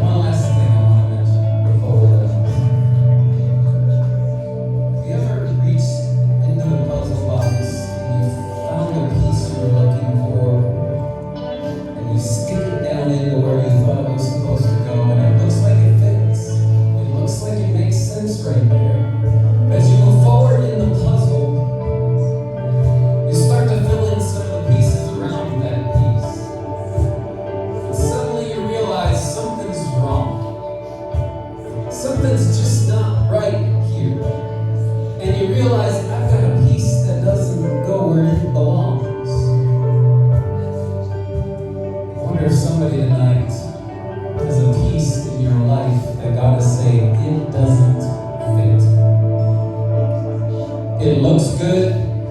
One last thing I want to mention before we let go. Have you ever reached into the puzzle box and you found a piece you were looking for and you stick it down into where you thought it was supposed to go and it looks like it fits? It looks like it makes sense right there. But as you move forward in the puzzle, you start to fill in some of the pieces around that piece. And suddenly you realize something's wrong. Something's just not right here. And you realize I've got a piece that doesn't go where it belongs. I wonder if somebody tonight has a piece in your life that God is saying it doesn't fit. It looks good.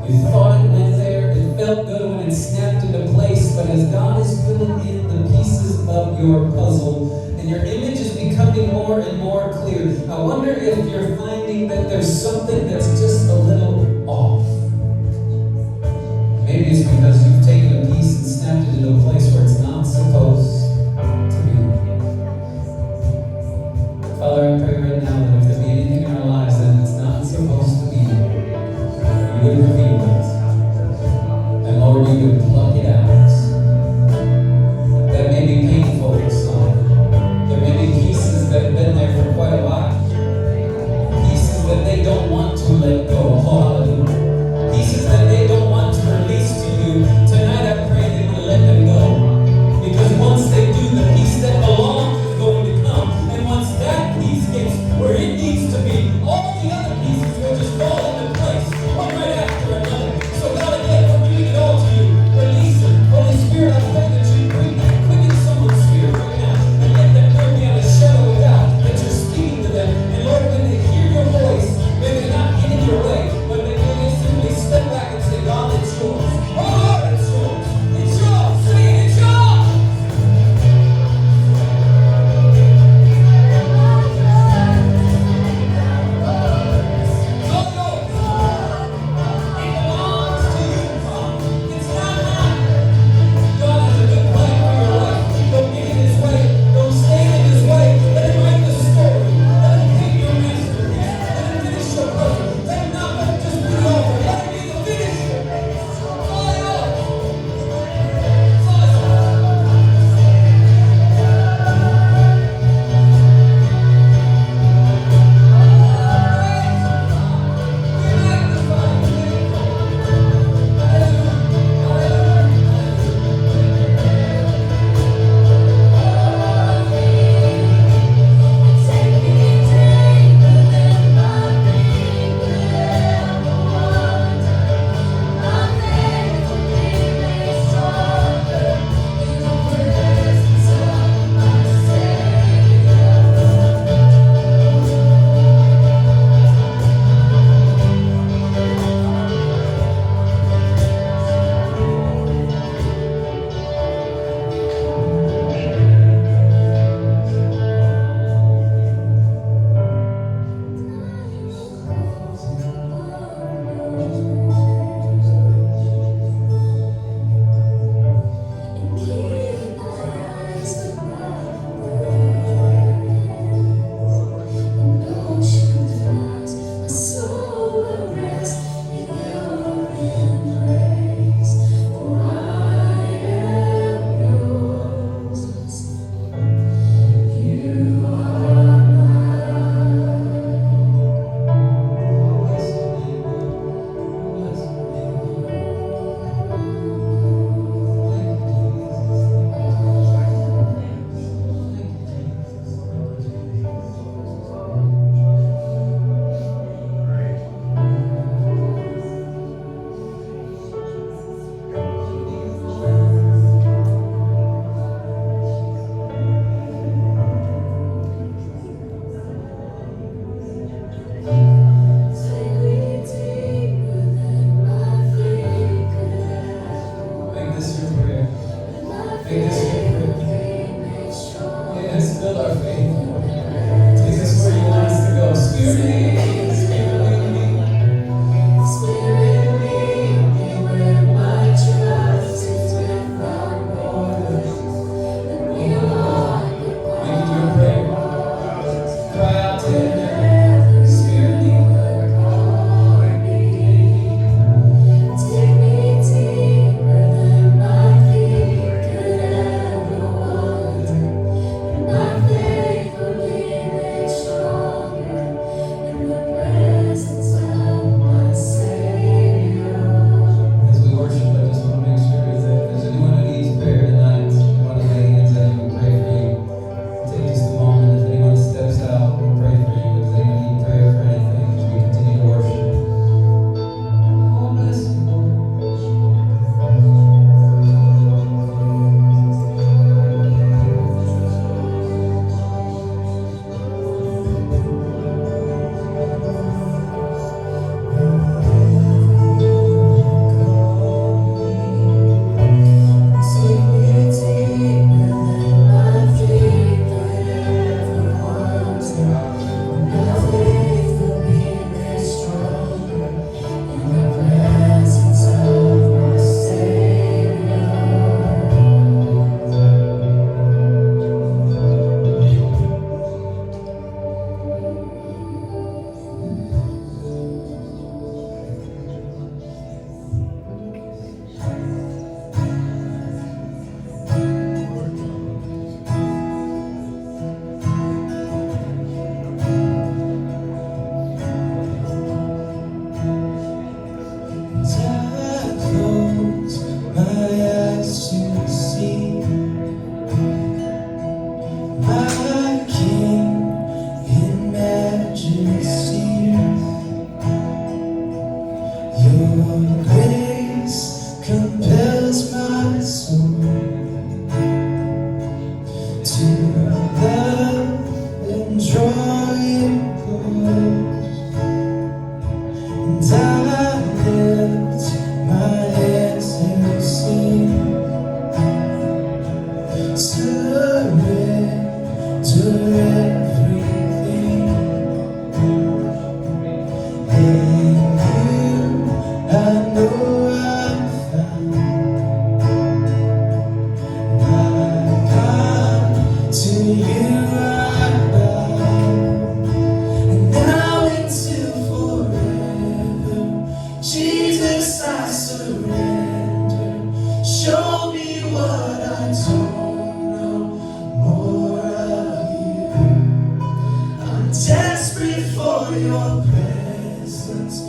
You thought it went there. It felt good when it snapped into place. But as God is filling in the pieces of your puzzle and your image is becoming more and more clear, I wonder if you're finding that there's something that's just a little off. Maybe it's because you've taken a piece and snapped it into a place where it's not supposed to be. Father, I pray right now that if there be anything in our lives that it's not supposed to be, you would reveal it. And Lord, you would pluck it out. That may be painful for some. There may be pieces that have been there for quite a while. Pieces that they don't want to let go. Hallelujah. Pieces that they don't want to release to you. Tonight I pray they will let them go. Because once they do, the piece that belongs is going to come. And once that piece gets where it needs to be, all the other pieces will just fall into place, one right after another. So God, again, we're giving it all to you. Release it. Holy Spirit, I pray that you quicken someone's spirit right now and let them know beyond a shadow of doubt that you're speaking to them. And Lord, when they hear your voice, may they not get in your way, but may they simply step back and say, God, it's yours. Oh Lord, it's yours. It's yours. Say it, it's yours. It's all yours. Desperate for your presence.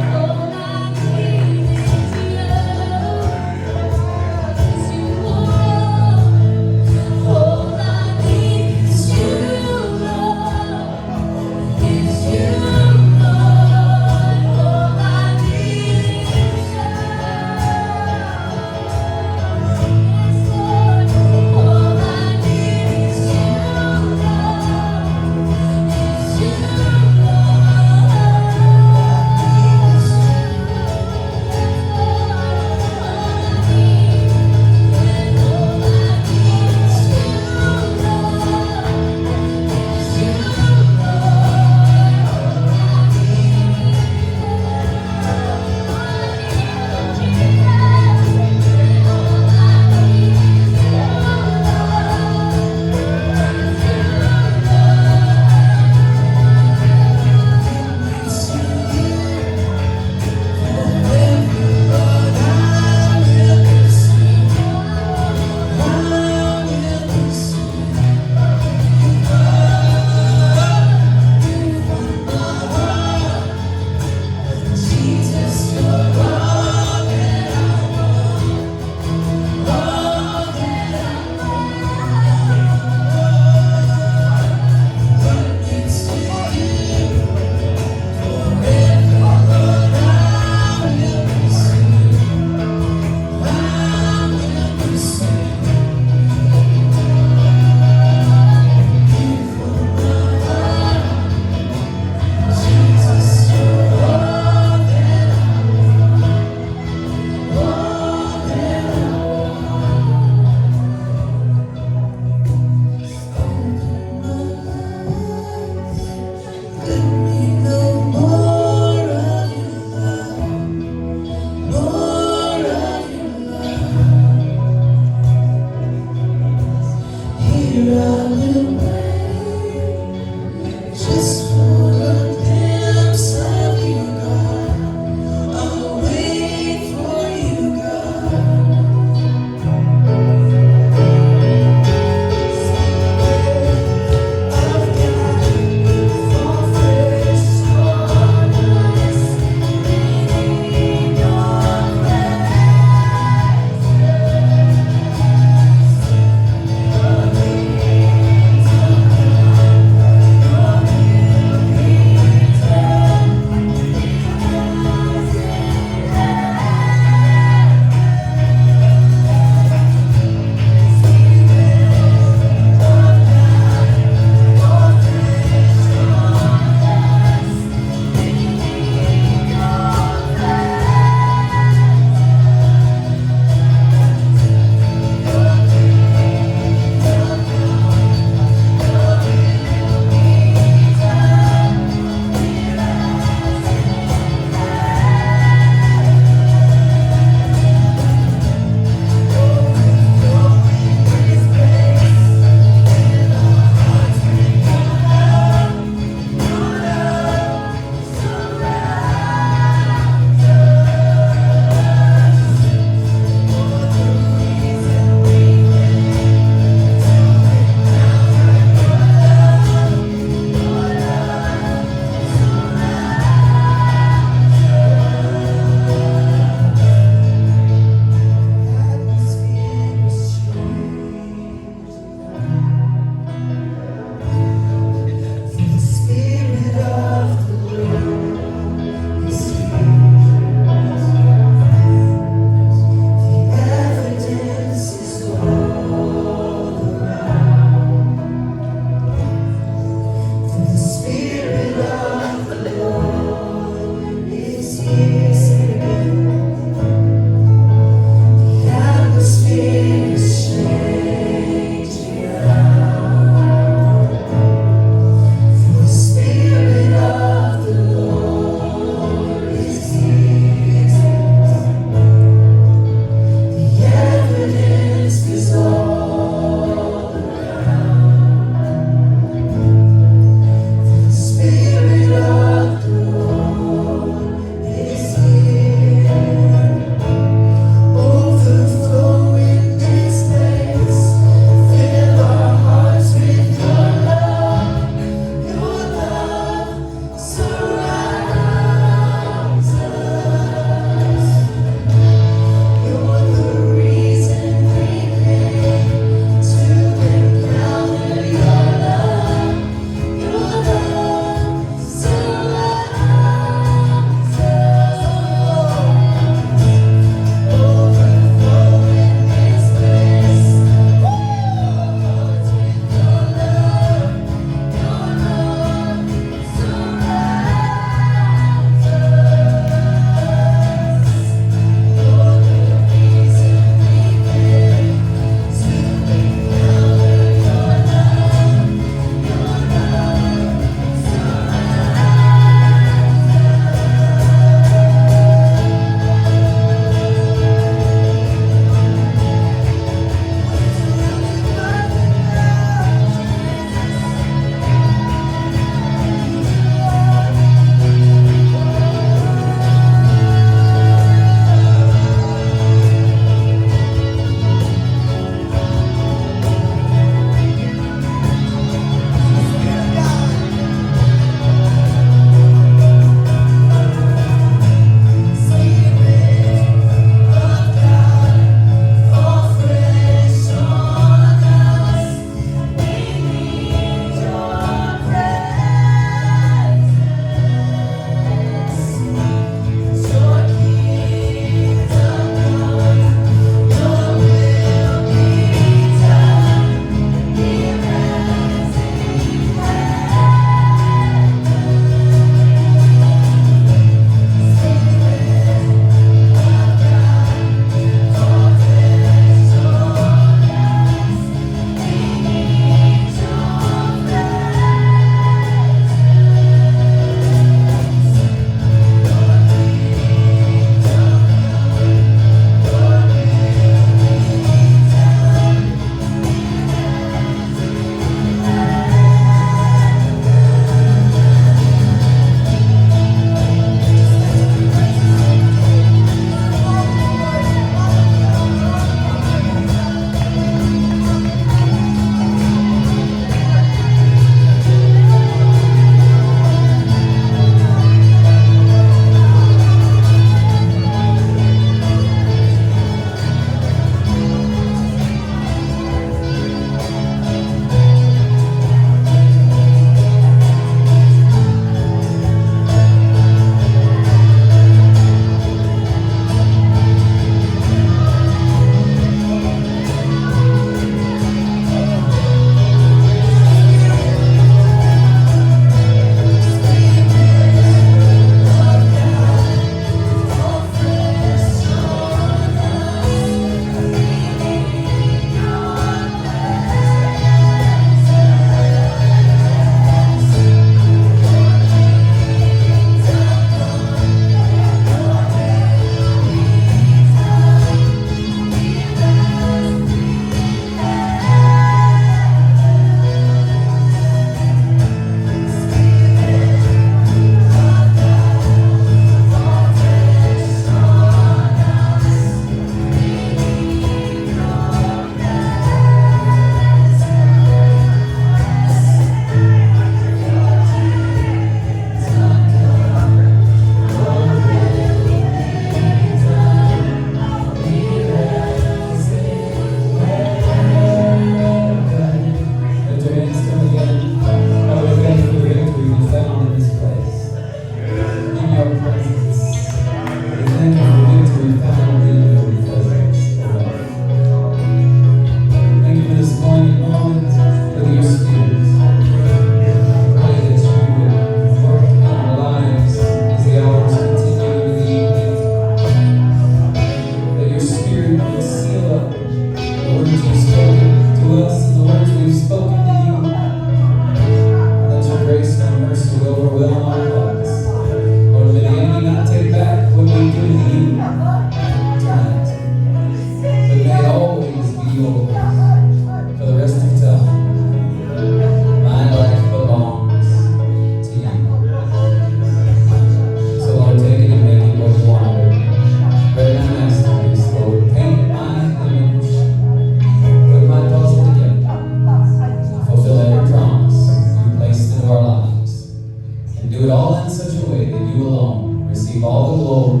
glory,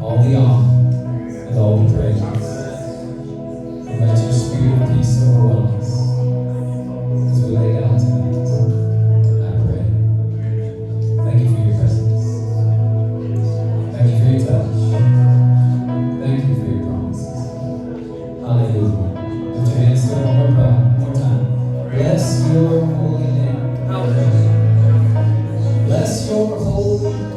all the honor, and all the praise. And let your spirit of peace overwhelm us as we lay down tonight. I pray. Thank you for your presence. Thank you for your touch. Thank you for your promises. Hallelujah. Lift your hands to it one more time. Bless your holy name. Bless your holy name.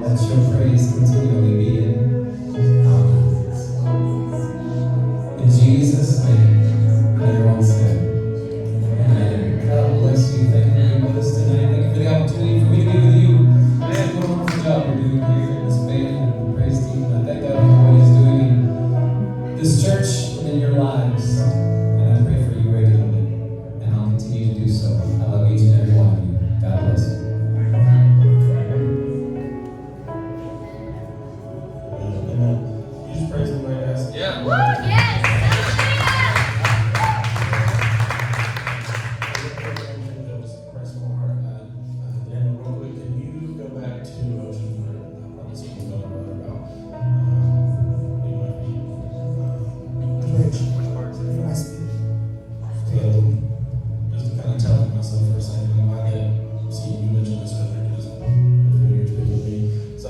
Let your praise continually be in our mouths. In Jesus' name, and everyone said, amen. God bless you. Thank you for being with us tonight. Thank you for the opportunity for me to be with you. It's a wonderful job you're doing here in this band and praise team. I thank God for what He's doing in this church and in your lives. And I pray for you regularly. And I'll continue to do so. I love each and every one of you. God bless you. Amen. You just praise Him, right, guys? Woo, yes! Press more hard. Daniel, real quick, can you go back to Ocean for probably something about just to kind of tell myself for a second, I'm glad that see you mentioned this earlier because you're speaking with me. So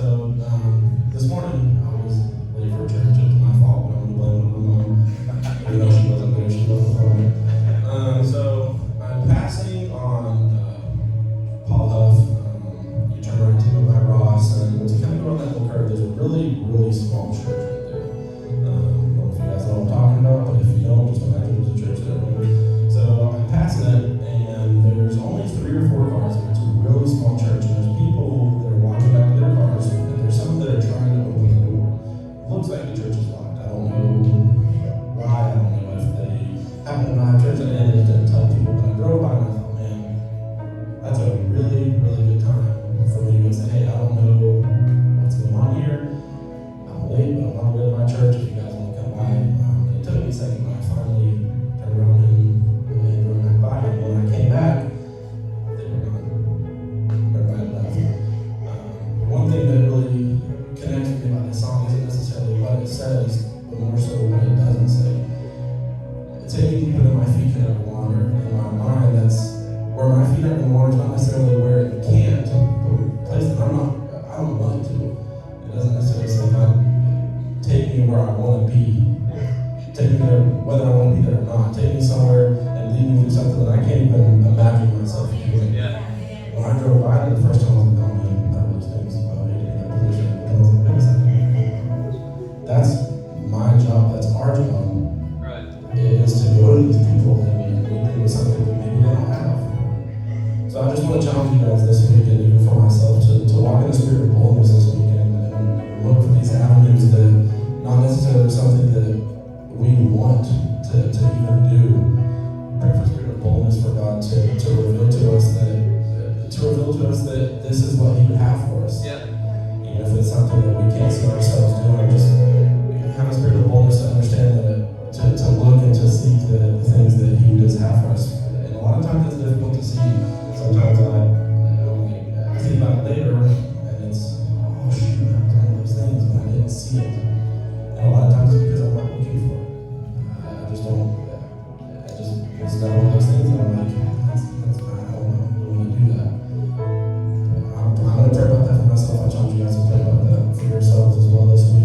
this morning I was late for church. It was my fault, but I'm gonna blame my mom. Even though she wasn't there, she wasn't home. So I'm passing on Paul Huff. You turn right to go by Ross, and once you kind of go on that little curve, there's a really, really small church right there. I don't know if you guys know what I'm talking about, but if you don't, just imagine there's a church there. So I'm passing it, and there's only 3 or 4 cars. It's a really small church, and there's people that are walking back to their cars, and there's some that are trying to open the door. Looks like the church is locked. I don't know why. I don't know if they happen to not have church at the end. They didn't tell people, but I drove by and I thought, man, that's a really, really good time for me to go say, hey, I don't know what's going on here. I'm late, but I'm on the way to my church. If you guys want to come by, it took me a second, but I finally turned around and drove back by. And when I came back, they were gone. Everybody left. One thing that really connects with me about this song isn't necessarily what it says, but more so what it doesn't say. Take me deeper than my feet can ever wander. In my mind, that's where my feet aren't going to wander, is not necessarily where it can't, but a place that I don't want it to. It doesn't necessarily say, God, take me where I want to be. Take me there, whether I want to be there or not. Take me somewhere and lead me through something that I can't even imagine myself doing. When I drove by it the first time, I was like, oh man, that really stinks about being in that position. And I was like, wait a second. That's my job, that's our job. Is to go to these people and meet them with something that maybe they don't have. So I just want to challenge you guys this weekend, even for myself, to walk in the spirit of boldness this weekend and look for these avenues that not necessarily something that we want to even do. Pray for the spirit of boldness for God to reveal to us that this is what He would have for us. Even if it's something that we can't see ourselves doing, just have a spirit of boldness to understand that to look and to seek the things that He does have for us. And a lot of times it's difficult to see. Sometimes I think about it later and it's, oh shoot, that was one of those things, but I didn't see it. And a lot of times it's because I'm not looking for it. It's not one of those things that I'm like, that's I don't want to do that. I'm going to pray about that for myself. I challenge you guys to pray about that for yourselves as well this week.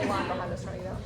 whole lot behind us right now.